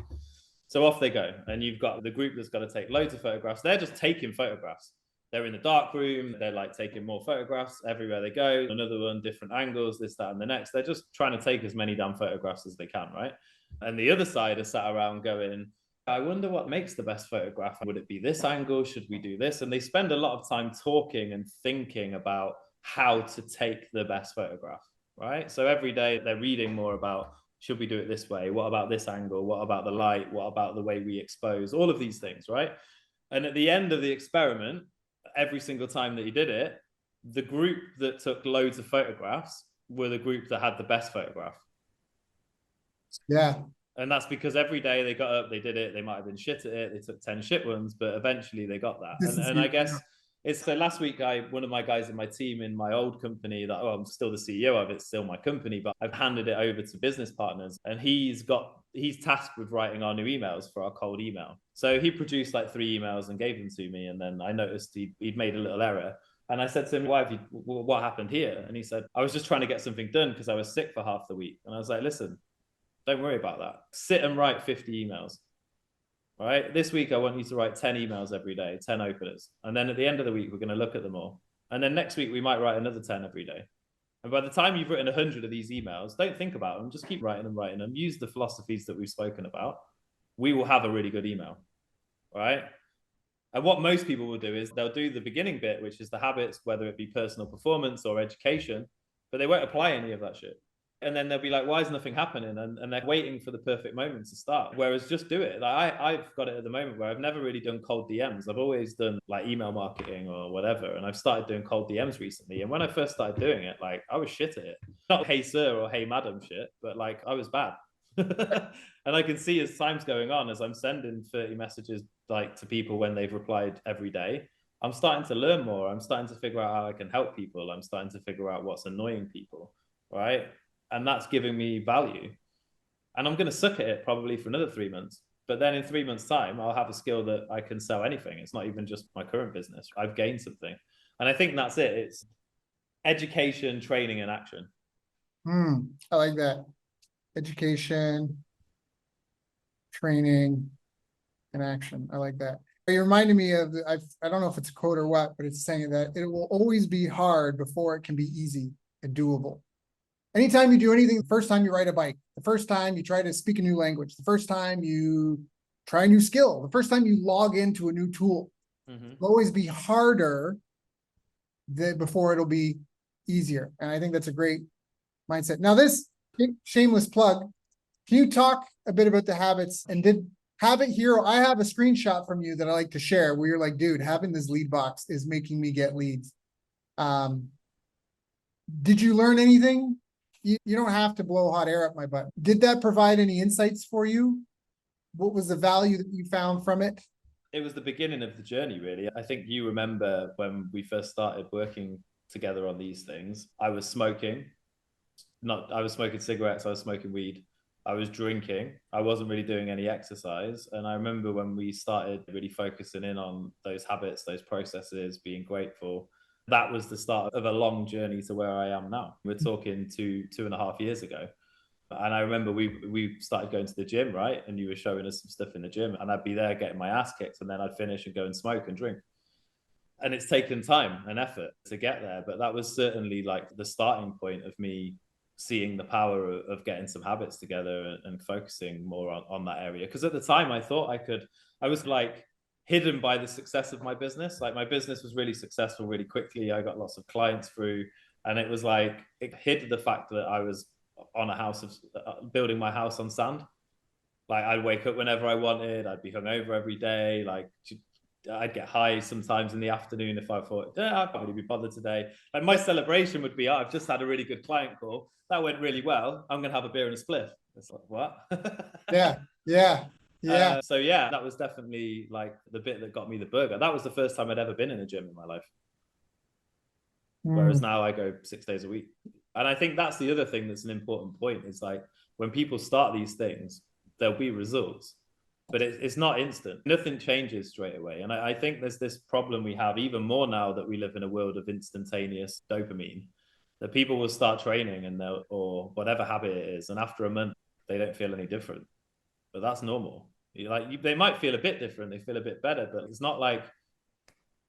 So off they go. And you've got the group that's got to take loads of photographs. They're just taking photographs. They're in the dark room. They're like taking more photographs everywhere they go. Another one, different angles, this, that, and the next. They're just trying to take as many damn photographs as they can, right? And the other side is sat around going, I wonder what makes the best photograph. Would it be this angle? Should we do this? And they spend a lot of time talking and thinking about how to take the best photograph, right? So every day they're reading more about, should we do it this way? What about this angle? What about the light? What about the way we expose? All of these things, right? And at the end of the experiment, every single time that he did it, the group that took loads of photographs were the group that had the best photograph. Yeah. And that's because every day they got up, they did it. They might have been shit at it. They took 10 shit ones, but eventually they got that. And I guess it's so last week, one of my guys in my team in my old company that I'm still the CEO of, it's still my company, but I've handed it over to business partners, and he's tasked with writing our new emails for our cold email. So he produced like 3 emails and gave them to me. And then I noticed he'd made a little error. And I said to him, what happened here? And he said, I was just trying to get something done because I was sick for half the week. And I was like, listen, don't worry about that. Sit and write 50 emails. All right. This week, I want you to write 10 emails every day, 10 openers. And then at the end of the week, we're going to look at them all. And then next week, we might write another 10 every day. And by the time you've written 100 of these emails, don't think about them. Just keep writing them. Use the philosophies that we've spoken about. We will have a really good email. All right. And what most people will do is they'll do the beginning bit, which is the habits, whether it be personal performance or education, but they won't apply any of that shit. And then they'll be like, why is nothing happening? And they're waiting for the perfect moment to start. Whereas just do it. Like I've got it at the moment where I've never really done cold DMs. I've always done like email marketing or whatever. And I've started doing cold DMs recently. And when I first started doing it, like I was shit at it. Not hey sir or hey madam shit, but like I was bad. And I can see as time's going on, as I'm sending 30 messages like to people when they've replied every day, I'm starting to learn more. I'm starting to figure out how I can help people. I'm starting to figure out what's annoying people, right? And that's giving me value. And I'm going to suck at it probably for another 3 months. But then in 3 months' time, I'll have a skill that I can sell anything. It's not even just my current business. I've gained something. And I think that's it. It's education, training, and action. I like that. Education, training, and action. I like that. You reminded me of, I don't know if it's a quote or what, but it's saying that it will always be hard before it can be easy and doable. Anytime you do anything, the first time you ride a bike, the first time you try to speak a new language, the first time you try a new skill, the first time you log into a new tool, it'll always be harder before it'll be easier. And I think that's a great mindset. Now, this shameless plug, can you talk a bit about the habits? And did Habit Hero, I have a screenshot from you that I like to share where you're like, dude, having this lead box is making me get leads. Did you learn anything? You don't have to blow hot air up my butt. Did that provide any insights for you? What was the value that you found from it? It was the beginning of the journey, really. I think you remember when we first started working together on these things, I was smoking. I was smoking cigarettes, I was smoking weed, I was drinking, I wasn't really doing any exercise. And I remember when we started really focusing in on those habits, those processes, being grateful, that was the start of a long journey to where I am now. We're talking 2.5 years ago. And I remember we started going to the gym, right? And you were showing us some stuff in the gym, and I'd be there getting my ass kicked, and then I'd finish and go and smoke and drink. And it's taken time and effort to get there, but that was certainly like the starting point of me seeing the power of getting some habits together and focusing more on that area. Because at the time I thought I was like hidden by the success of my business. Like my business was really successful really quickly. I got lots of clients through, and it was like, it hid the fact that I was on a house of building my house on sand. Like I'd wake up whenever I wanted. I'd be hungover every day. Like I'd get high sometimes in the afternoon if I thought, I can't really be bothered today. Like my celebration would be, I've just had a really good client call. That went really well. I'm going to have a beer and a spliff. It's like, what? Yeah. So yeah, that was definitely like the bit that got me the burger. That was the first time I'd ever been in a gym in my life. Whereas now I go 6 days a week. And I think that's the other thing that's an important point is like when people start these things, there'll be results, but it's not instant. Nothing changes straight away. And I think there's this problem we have even more now that we live in a world of instantaneous dopamine, that people will start training and or whatever habit it is, and after a month, they don't feel any different. But that's normal. They might feel a bit different, they feel a bit better, but it's not like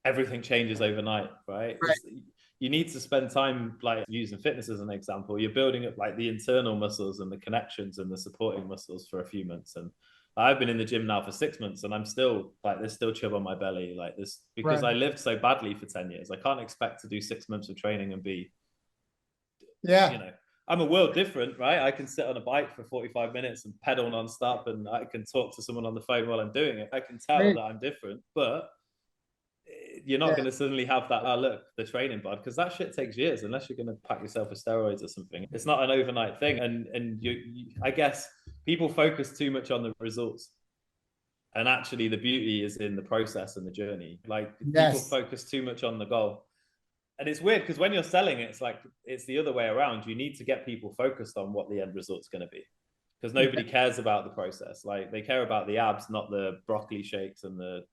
everything changes overnight, right? You need to spend time, like using fitness as an example, you're building up like the internal muscles and the connections and the supporting muscles for a few months. And I've been in the gym now for 6 months and I'm still like, there's still chub on my belly like this because I lived so badly for 10 years. I can't expect to do 6 months of training and be, I'm a world different, right? I can sit on a bike for 45 minutes and pedal non-stop, and I can talk to someone on the phone while I'm doing it. I can tell that I'm different, but you're not going to suddenly have that, look, the training bod, because that shit takes years unless you're going to pack yourself with steroids or something. It's not an overnight thing. And I guess people focus too much on the results. And actually the beauty is in the process and the journey. Like people focus too much on the goal. And it's weird because when you're selling it, it's like, it's the other way around. You need to get people focused on what the end result's going to be. Because nobody cares about the process. Like they care about the abs, not the broccoli shakes and the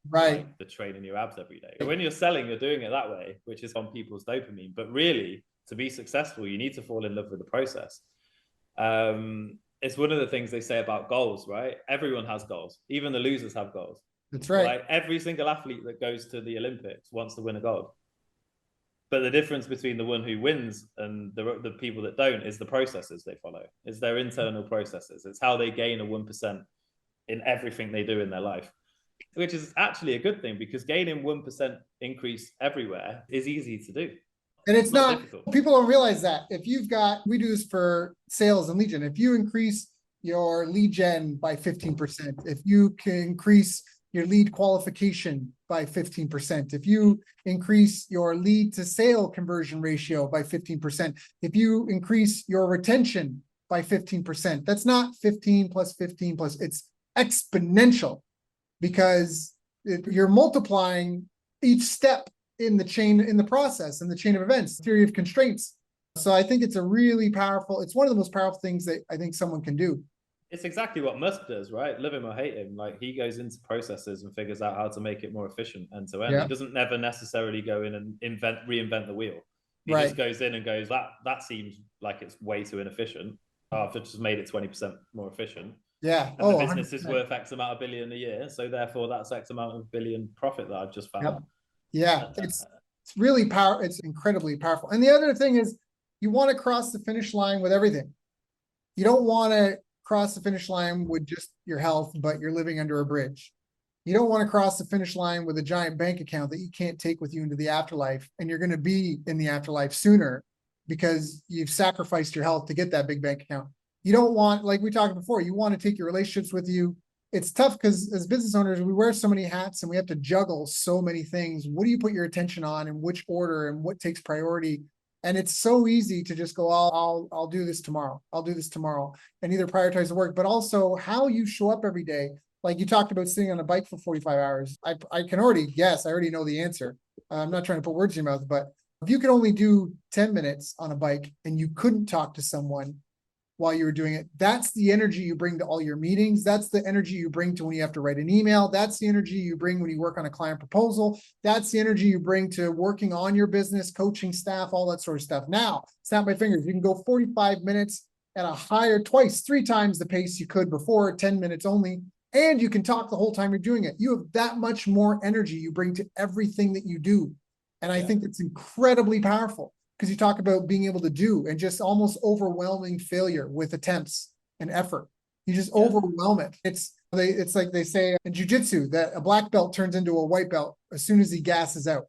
training your abs every day. But when you're selling, you're doing it that way, which is on people's dopamine. But really, to be successful, you need to fall in love with the process. It's one of the things they say about goals, right? Everyone has goals. Even the losers have goals. That's right. Like every single athlete that goes to the Olympics wants to win a gold. But the difference between the one who wins and the people that don't is the processes they follow. It's their internal processes. It's how they gain a 1% in everything they do in their life, which is actually a good thing because gaining 1% increase everywhere is easy to do. And it's not difficult. People don't realize that. If you've got, we do this for sales and lead gen. If you increase your lead gen by 15%, if you can increase your lead qualification by 15%, if you increase your lead to sale conversion ratio by 15%, if you increase your retention by 15%, that's not 15 plus 15 plus, it's exponential because you're multiplying each step in the chain, in the process, in the chain of events, theory of constraints. So I think it's a really powerful, it's one of the most powerful things that I think someone can do. It's exactly what Musk does, right? Love him or hate him. Like he goes into processes and figures out how to make it more efficient end to end. He doesn't never necessarily go in and reinvent the wheel. He just goes in and goes, that seems like it's way too inefficient. I've just made it 20% more efficient. Yeah. And the business 100%. Is worth X amount of billion a year. So therefore that's X amount of billion profit that I've just found. Yeah. It's really powerful. It's incredibly powerful. And the other thing is you want to cross the finish line with everything. You don't want to cross the finish line with just your health, but you're living under a bridge. You don't want to cross the finish line with a giant bank account that you can't take with you into the afterlife, and you're going to be in the afterlife sooner because you've sacrificed your health to get that big bank account. You don't want, like we talked before, you want to take your relationships with you. It's tough because as business owners, we wear so many hats and we have to juggle so many things. What do you put your attention on, in which order, and what takes priority? And it's so easy to just go, I'll do this tomorrow. I'll do this tomorrow, and either prioritize the work, but also how you show up every day. Like you talked about sitting on a bike for 45 hours. I can already guess, I already know the answer. I'm not trying to put words in your mouth, but if you could only do 10 minutes on a bike and you couldn't talk to someone while you were doing it, that's the energy you bring to all your meetings. That's the energy you bring to when you have to write an email. That's the energy you bring when you work on a client proposal. That's the energy you bring to working on your business, coaching staff, all that sort of stuff. Now, snap my fingers, you can go 45 minutes at a higher, twice, 3 times the pace you could before, 10 minutes only. And you can talk the whole time you're doing it. You have that much more energy you bring to everything that you do. And I think it's incredibly powerful, because you talk about being able to do and just almost overwhelming failure with attempts and effort. You just overwhelm it. It's like they say in jiu-jitsu that a black belt turns into a white belt as soon as he gasses out.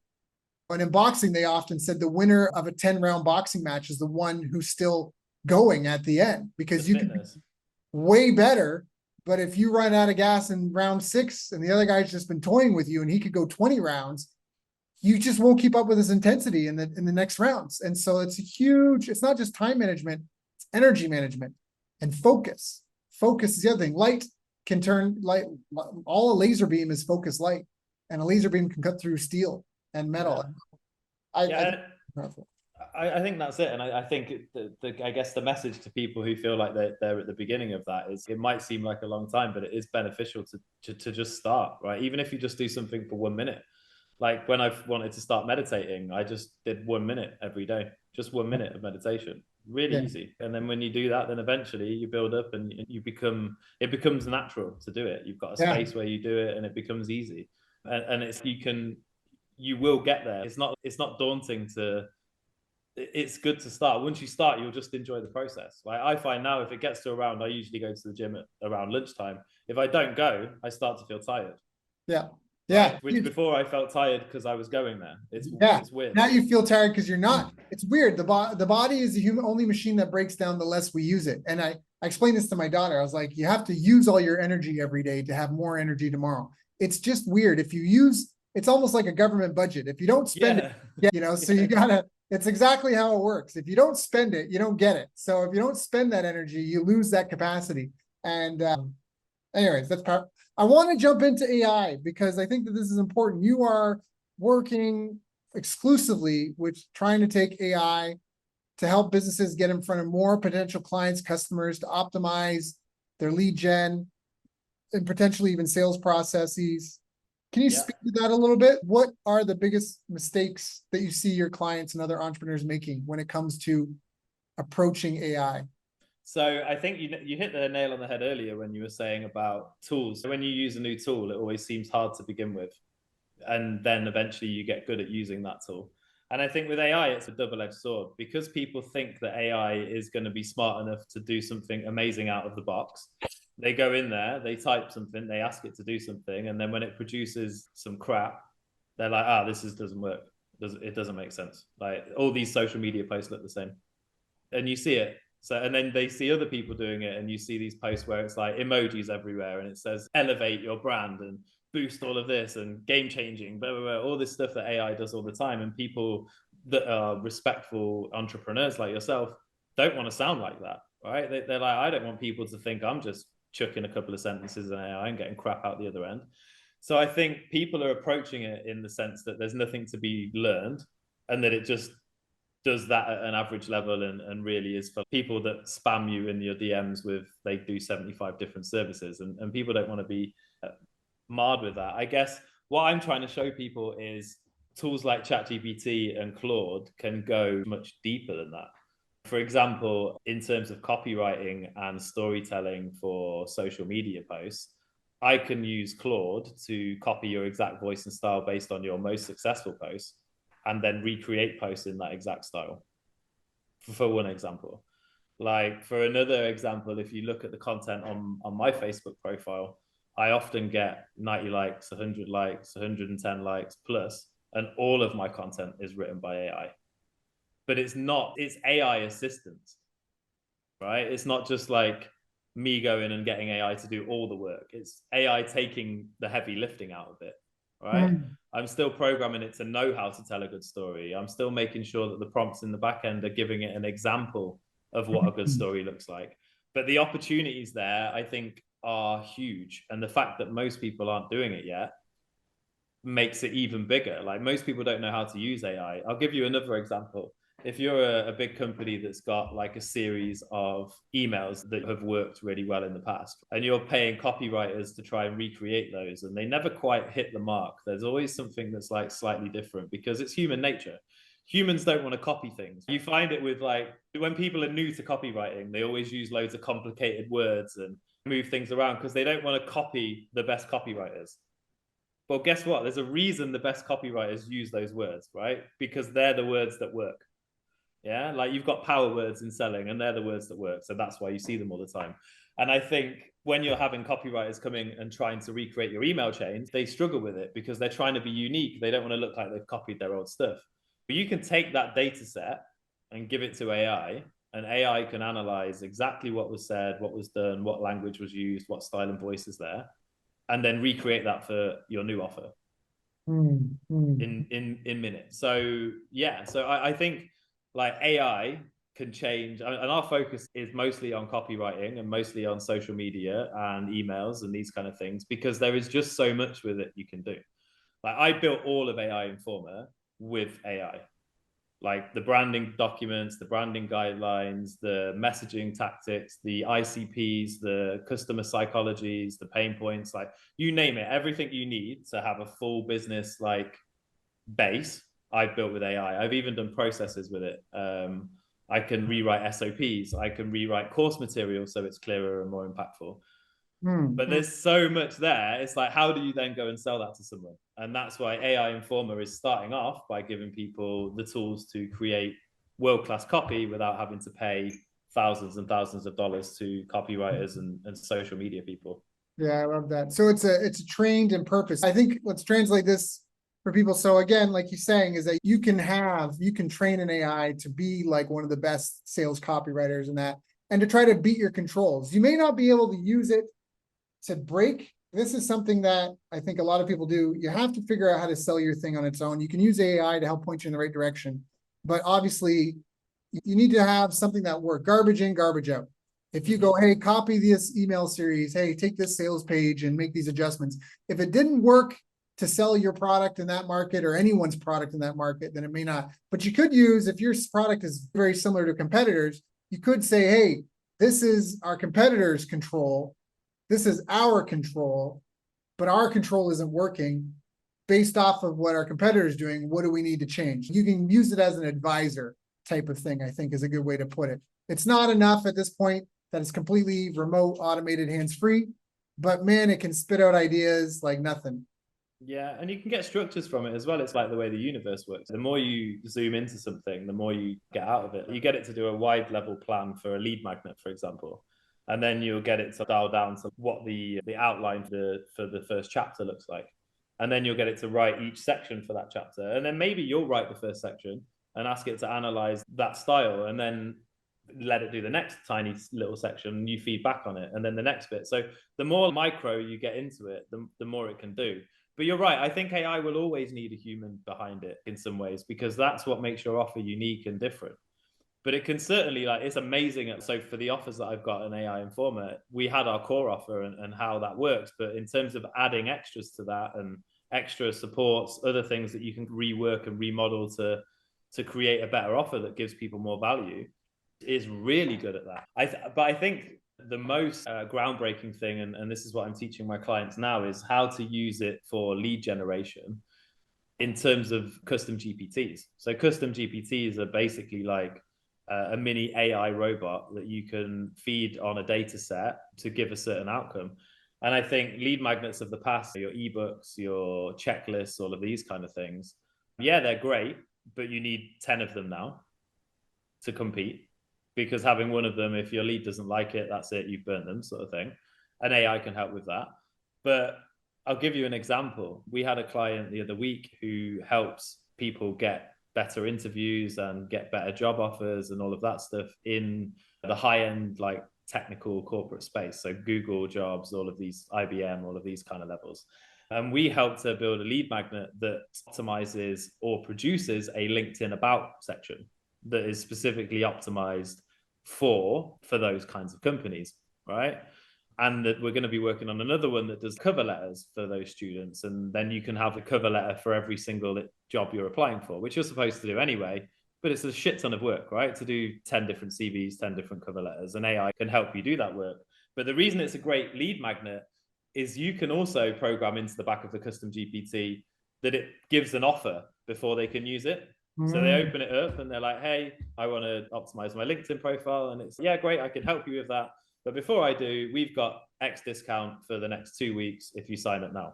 And in boxing, they often said the winner of a 10-round boxing match is the one who's still going at the end, because you can be way better. But if you run out of gas in round 6 and the other guy's just been toying with you and he could go 20 rounds, you just won't keep up with his intensity in the next rounds. And so it's it's not just time management, it's energy management and focus. Focus is the other thing. Light can turn light. All a laser beam is focused light, and a laser beam can cut through steel and metal. I think that's it. And I think I guess the message to people who feel like they're at the beginning of that is, it might seem like a long time, but it is beneficial to just start, right? Even if you just do something for 1 minute. Like when I wanted to start meditating, I just did 1 minute every day, just 1 minute of meditation, really easy. And then when you do that, then eventually you build up and it becomes natural to do it. You've got a space where you do it and it becomes easy. And you will get there. It's not daunting it's good to start. Once you start, you'll just enjoy the process. Like I find now, if it gets to around, I usually go to the gym around lunchtime. If I don't go, I start to feel tired. Yeah. Which before I felt tired because I was going there. It's weird. Now you feel tired because you're not. It's weird. The body is the only machine that breaks down the less we use it. And I explained this to my daughter. I was like, you have to use all your energy every day to have more energy tomorrow. It's just weird. If you use, it's almost like a government budget. If you don't spend it, so you gotta, it's exactly how it works. If you don't spend it, you don't get it. So if you don't spend that energy, you lose that capacity. And anyways, that's power. I want to jump into AI because I think that this is important. You are working exclusively with trying to take AI to help businesses get in front of more potential clients, customers, to optimize their lead gen and potentially even sales processes. Can you speak to that a little bit? What are the biggest mistakes that you see your clients and other entrepreneurs making when it comes to approaching AI? So I think you hit the nail on the head earlier when you were saying about tools. When you use a new tool, it always seems hard to begin with. And then eventually you get good at using that tool. And I think with AI, it's a double-edged sword, because people think that AI is going to be smart enough to do something amazing out of the box. They go in there, they type something, they ask it to do something. And then when it produces some crap, they're like, this doesn't work. It doesn't make sense. Like all these social media posts look the same. And you see it. So, and then they see other people doing it, and you see these posts where it's like emojis everywhere, and it says elevate your brand and boost all of this and game changing, blah, blah, blah, all this stuff that AI does all the time. And people that are respectful entrepreneurs like yourself don't want to sound like that, right? They're like, I don't want people to think I'm just chucking a couple of sentences in AI and getting crap out the other end. So I think people are approaching it in the sense that there's nothing to be learned, and that it just does that at an average level and really is for people that spam you in your DMs with, they do 75 different services, and people don't want to be marred with that. I guess what I'm trying to show people is tools like ChatGPT and Claude can go much deeper than that. For example, in terms of copywriting and storytelling for social media posts, I can use Claude to copy your exact voice and style based on your most successful posts, and then recreate posts in that exact style, for one example. Like for another example, if you look at the content on my Facebook profile, I often get 90 likes, 100 likes, 110 likes plus, and all of my content is written by AI. But it's not, it's AI assistance, right? It's not just like me going and getting AI to do all the work. It's AI taking the heavy lifting out of it, right? I'm still programming it to know how to tell a good story. I'm still making sure that the prompts in the back end are giving it an example of what a good story looks like. But the opportunities there, I think, are huge. And the fact that most people aren't doing it yet makes it even bigger. Like, most people don't know how to use AI. I'll give you another example. If you're a big company that's got like a series of emails that have worked really well in the past, and you're paying copywriters to try and recreate those, and they never quite hit the mark, there's always something that's like slightly different, because it's human nature. Humans don't want to copy things. You find it with, like, when people are new to copywriting, they always use loads of complicated words and move things around because they don't want to copy the best copywriters. Well, guess what? There's a reason the best copywriters use those words, right? Because they're the words that work. Yeah, like, you've got power words in selling, and they're the words that work. So that's why you see them all the time. And I think when you're having copywriters coming and trying to recreate your email chains, they struggle with it because they're trying to be unique. They don't want to look like they've copied their old stuff. But you can take that data set and give it to AI, and AI can analyze exactly what was said, what was done, what language was used, what style and voice is there, and then recreate that for your new offer in minutes. So yeah, so I think, like, AI can change, and our focus is mostly on copywriting and mostly on social media and emails and these kind of things, because there is just so much with it you can do. Like, I built all of AI Informer with AI, like the branding documents, the branding guidelines, the messaging tactics, the ICPs, the customer psychologies, the pain points, like, you name it, everything you need to have a full business like base, I've built with AI. I've even done processes with it. I can rewrite SOPs. I can rewrite course material so it's clearer and more impactful. But there's so much there. It's like, how do you then go and sell that to someone? And that's why AI Informer is starting off by giving people the tools to create world-class copy without having to pay thousands and thousands of dollars to copywriters and social media people. Yeah, I love that. So it's a trained and purpose. I think let's translate this for people. So again, like you're saying, is that you can train an AI to be like one of the best sales copywriters and that, and to try to beat your controls. You may not be able to use it to break. This is something that I think a lot of people do. You have to figure out how to sell your thing on its own. You can use AI to help point you in the right direction, but obviously you need to have something that works. Garbage in, garbage out. If you go, hey, copy this email series, hey, take this sales page and make these adjustments. If it didn't work to sell your product in that market or anyone's product in that market, then it may not. But you could use, if your product is very similar to competitors, you could say, hey, this is our competitor's control. This is our control, but our control isn't working. Based off of what our competitor is doing, what do we need to change? You can use it as an advisor type of thing, I think, is a good way to put it. It's not enough at this point that it's completely remote, automated, hands-free, but man, it can spit out ideas like nothing. Yeah, and you can get structures from it as well. It's like the way the universe works. The more you zoom into something, the more you get out of it. You get it to do a wide level plan for a lead magnet, for example, and then you'll get it to dial down to what the outline for the first chapter looks like. And then you'll get it to write each section for that chapter. And then maybe you'll write the first section and ask it to analyze that style, and then let it do the next tiny little section, and you feed back on it, and then the next bit. So the more micro you get into it, the more it can do. But you're right, I think AI will always need a human behind it in some ways, because that's what makes your offer unique and different. But it can certainly, like, it's amazing. So for the offers that I've got in AI Informer, we had our core offer and how that works. But in terms of adding extras to that and extra supports, other things that you can rework and remodel to create a better offer that gives people more value, is really good at that. But I think the most groundbreaking thing, and this is what I'm teaching my clients now, is how to use it for lead generation in terms of custom GPTs. So custom GPTs are basically like a mini AI robot that you can feed on a data set to give a certain outcome. And I think lead magnets of the past, your ebooks, your checklists, all of these kind of things, yeah, they're great, but you need 10 of them now to compete, because having one of them, if your lead doesn't like it, that's it, you've burnt them, sort of thing. And AI can help with that. But I'll give you an example. We had a client the other week who helps people get better interviews and get better job offers and all of that stuff in the high end, like technical corporate space. So Google jobs, all of these, IBM, all of these kind of levels. And we helped to build a lead magnet that optimizes or produces a LinkedIn about section that is specifically optimized for those kinds of companies, right? And that we're going to be working on another one that does cover letters for those students. And then you can have a cover letter for every single job you're applying for, which you're supposed to do anyway. But it's a shit ton of work, right? To do 10 different CVs, 10 different cover letters, and AI can help you do that work. But the reason it's a great lead magnet is you can also program into the back of the custom GPT that it gives an offer before they can use it. So they open it up and they're like, hey, I want to optimize my LinkedIn profile. And it's, yeah, great, I can help you with that. But before I do, we've got X discount for the next 2 weeks if you sign up now,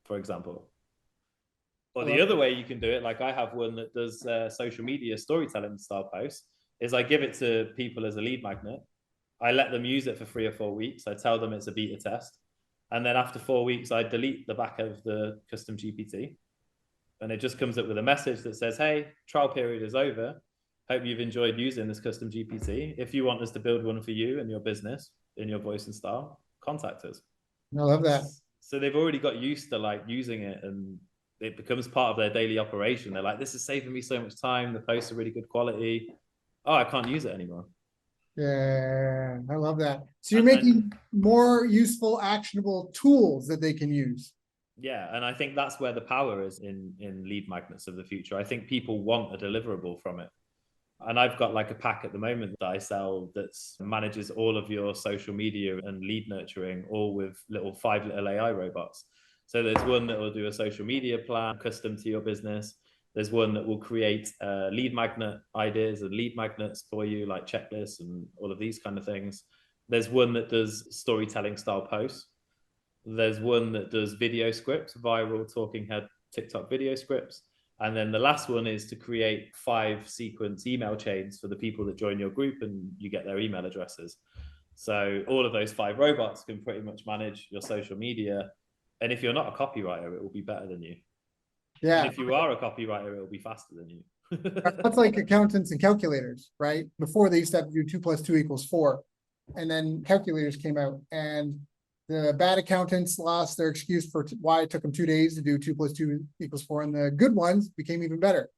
for example. Or the other way you can do it, like I have one that does social media storytelling style posts, is I give it to people as a lead magnet. I let them use it for 3 or 4 weeks. I tell them it's a beta test. And then after 4 weeks, I delete the back of the custom GPT. And it just comes up with a message that says, hey, trial period is over. Hope you've enjoyed using this custom GPT. If you want us to build one for you and your business in your voice and style, contact us. I love that. So they've already got used to like using it, and it becomes part of their daily operation. They're like, this is saving me so much time. The posts are really good quality. Oh, I can't use it anymore. Yeah, I love that. So you're making more useful, actionable tools that they can use. Yeah, and I think that's where the power is in lead magnets of the future. I think people want a deliverable from it. And I've got like a pack at the moment that I sell that manages all of your social media and lead nurturing, all with five little AI robots. So there's one that will do a social media plan custom to your business. There's one that will create lead magnet ideas and lead magnets for you, like checklists and all of these kind of things. There's one that does storytelling style posts. There's one that does video scripts, viral talking head TikTok video scripts. And then the last one is to create 5 sequence email chains for the people that join your group, and you get their email addresses. So all of those 5 robots can pretty much manage your social media. And if you're not a copywriter, it will be better than you. Yeah. And if you are a copywriter, it will be faster than you. That's like accountants and calculators, right? Before they used to have to do 2 + 2 = 4. And then calculators came out, and the bad accountants lost their excuse for why it took them 2 days to do 2 + 2 = 4, and the good ones became even better.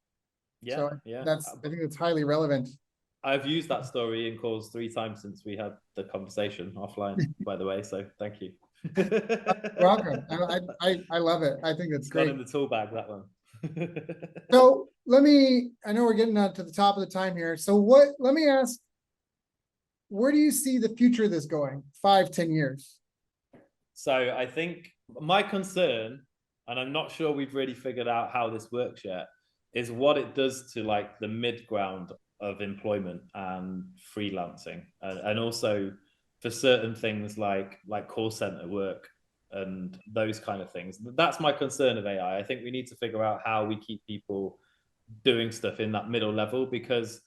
Yeah, so yeah. I think it's highly relevant. I've used that story in calls 3 times since we had the conversation offline, by the way. So thank you. Welcome. I love it. I think it's great. Got in the tool bag, that one. So I know we're getting to the top of the time here. So let me ask, where do you see the future of this going 5-10 years? So I think my concern, and I'm not sure we've really figured out how this works yet, is what it does to like the mid ground of employment and freelancing, and also for certain things like call center work and those kind of things. That's my concern of AI. I think we need to figure out how we keep people doing stuff in that middle level, because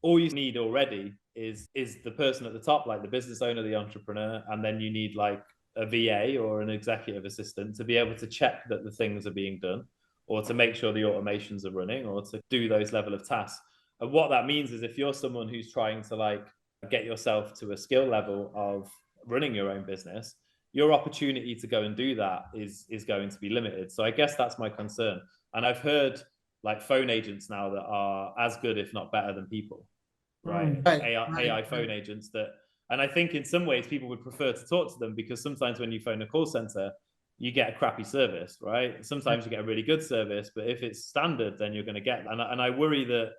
all you need already is the person at the top, like the business owner, the entrepreneur, and then you need like a VA or an executive assistant to be able to check that the things are being done, or to make sure the automations are running, or to do those level of tasks. And what that means is if you're someone who's trying to like get yourself to a skill level of running your own business, your opportunity to go and do that is going to be limited. So I guess that's my concern. And I've heard like phone agents now that are as good, if not better than people, right? AI phone agents that, and I think in some ways people would prefer to talk to them, because sometimes when you phone a call center, you get a crappy service, right? Sometimes you get a really good service, but if it's standard, then you're going to get, and I worry that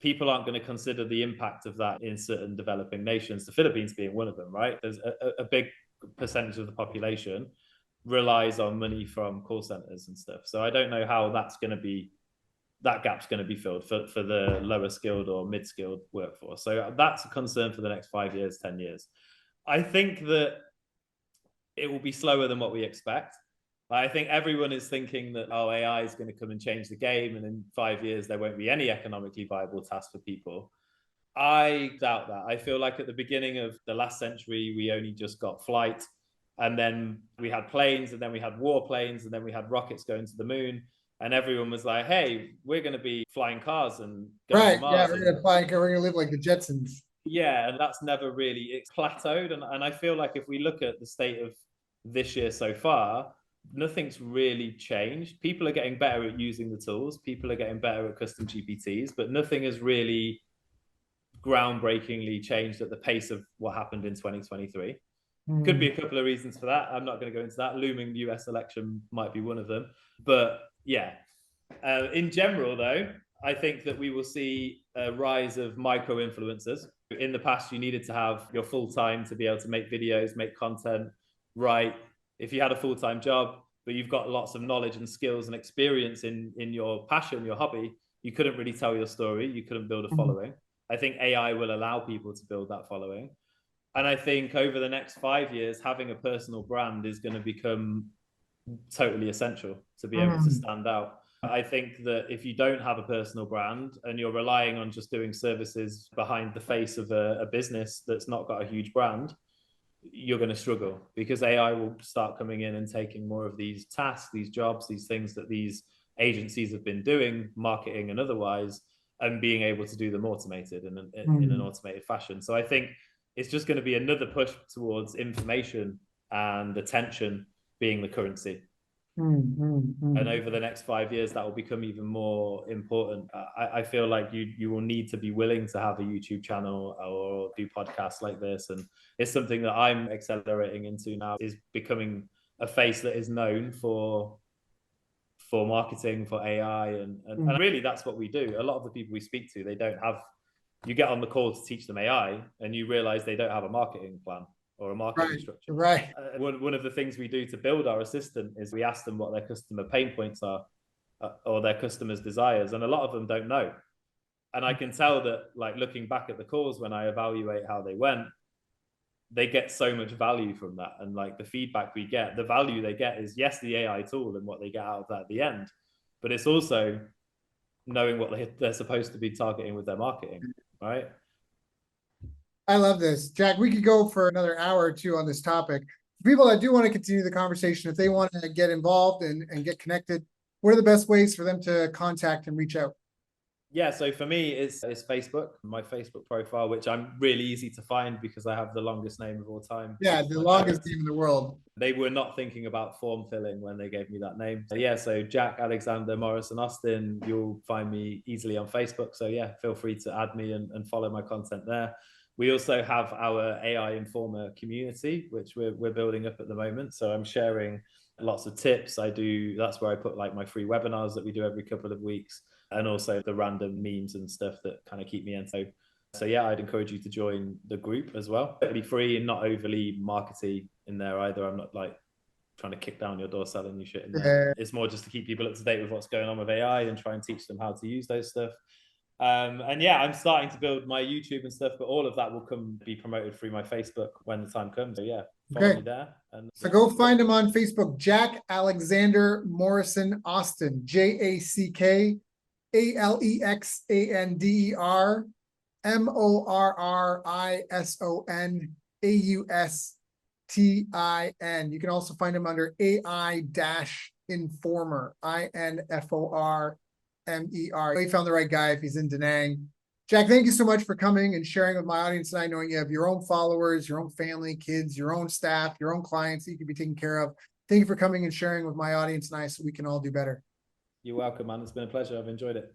people aren't going to consider the impact of that in certain developing nations, the Philippines being one of them, right? There's a big percentage of the population relies on money from call centers and stuff. So I don't know how that gap's going to be filled for the lower skilled or mid-skilled workforce. So that's a concern for the next 5 years, 10 years. I think that it will be slower than what we expect. I think everyone is thinking that, oh, AI is going to come and change the game, and in 5 years, there won't be any economically viable tasks for people. I doubt that. I feel like at the beginning of the last century, we only just got flight. And then we had planes, and then we had warplanes, and then we had rockets going to the moon. And everyone was like, hey, we're going to be flying cars and going to Mars. We're gonna fly, we're gonna live like the Jetsons. Yeah, and that's never really, it's plateaued. And I feel like if we look at the state of this year so far, nothing's really changed. People are getting better at using the tools. People are getting better at custom GPTs, but nothing has really groundbreakingly changed at the pace of what happened in 2023. Could be a couple of reasons for that. I'm not going to go into that. Looming US election might be one of them. But yeah, in general, though, I think that we will see a rise of micro influencers. In the past, you needed to have your full time to be able to make videos, make content, write. If you had a full-time job, but you've got lots of knowledge and skills and experience in your passion, your hobby, you couldn't really tell your story. You couldn't build a following. I think AI will allow people to build that following. And I think over the next 5 years, having a personal brand is going to become totally essential to be able to stand out. I think that if you don't have a personal brand and you're relying on just doing services behind the face of a business that's not got a huge brand, you're going to struggle, because AI will start coming in and taking more of these tasks, these jobs, these things that these agencies have been doing, marketing and otherwise, and being able to do them automated in an automated fashion. So I think it's just going to be another push towards information and attention being the currency. And over the next 5 years, that will become even more important. I feel like you will need to be willing to have a YouTube channel or do podcasts like this. And it's something that I'm accelerating into now, is becoming a face that is known for marketing, for AI. And really, that's what we do. A lot of the people we speak to, they don't have, you get on the call to teach them AI and you realize they don't have a marketing plan or a marketing structure. Right. One of the things we do to build our assistant is we ask them what their customer pain points are, or their customers' desires, and a lot of them don't know. And I can tell that, like, looking back at the calls when I evaluate how they went, they get so much value from that. And like the feedback we get, the value they get is, yes, the AI tool and what they get out of that at the end, but it's also knowing what they're supposed to be targeting with their marketing, right? I love this. Jack, we could go for another hour or two on this topic. For people that do want to continue the conversation, if they want to get involved and get connected, what are the best ways for them to contact and reach out? Yeah, so for me, it's Facebook, my Facebook profile, which I'm really easy to find because I have the longest name of all time. Yeah, the longest name in the world. They were not thinking about form filling when they gave me that name. So yeah, so Jack Alexander Morrison Austin, you'll find me easily on Facebook. So yeah, feel free to add me and follow my content there. We also have our AI Informer community, which we're building up at the moment. So I'm sharing lots of tips. That's where I put like my free webinars that we do every couple of weeks, and also the random memes and stuff that kind of keep me in. So yeah, I'd encourage you to join the group as well. Totally free and not overly markety in there either. I'm not like trying to kick down your door selling you shit in there. It's more just to keep people up to date with what's going on with AI and try and teach them how to use those stuff. And yeah, I'm starting to build my YouTube and stuff, but all of that will be promoted through my Facebook when the time comes. So yeah, follow me there. And so go find him on Facebook, Jack Alexander Morrison Austin, JackAlexander Morrison. You can also find him under AI-Informer, INFORMER. You found the right guy if he's in Da Nang. Jack, thank you so much for coming and sharing with my audience tonight, knowing you have your own followers, your own family, kids, your own staff, your own clients that you could be taking care of. Thank you for coming and sharing with my audience tonight so we can all do better. You're welcome, man. It's been a pleasure. I've enjoyed it.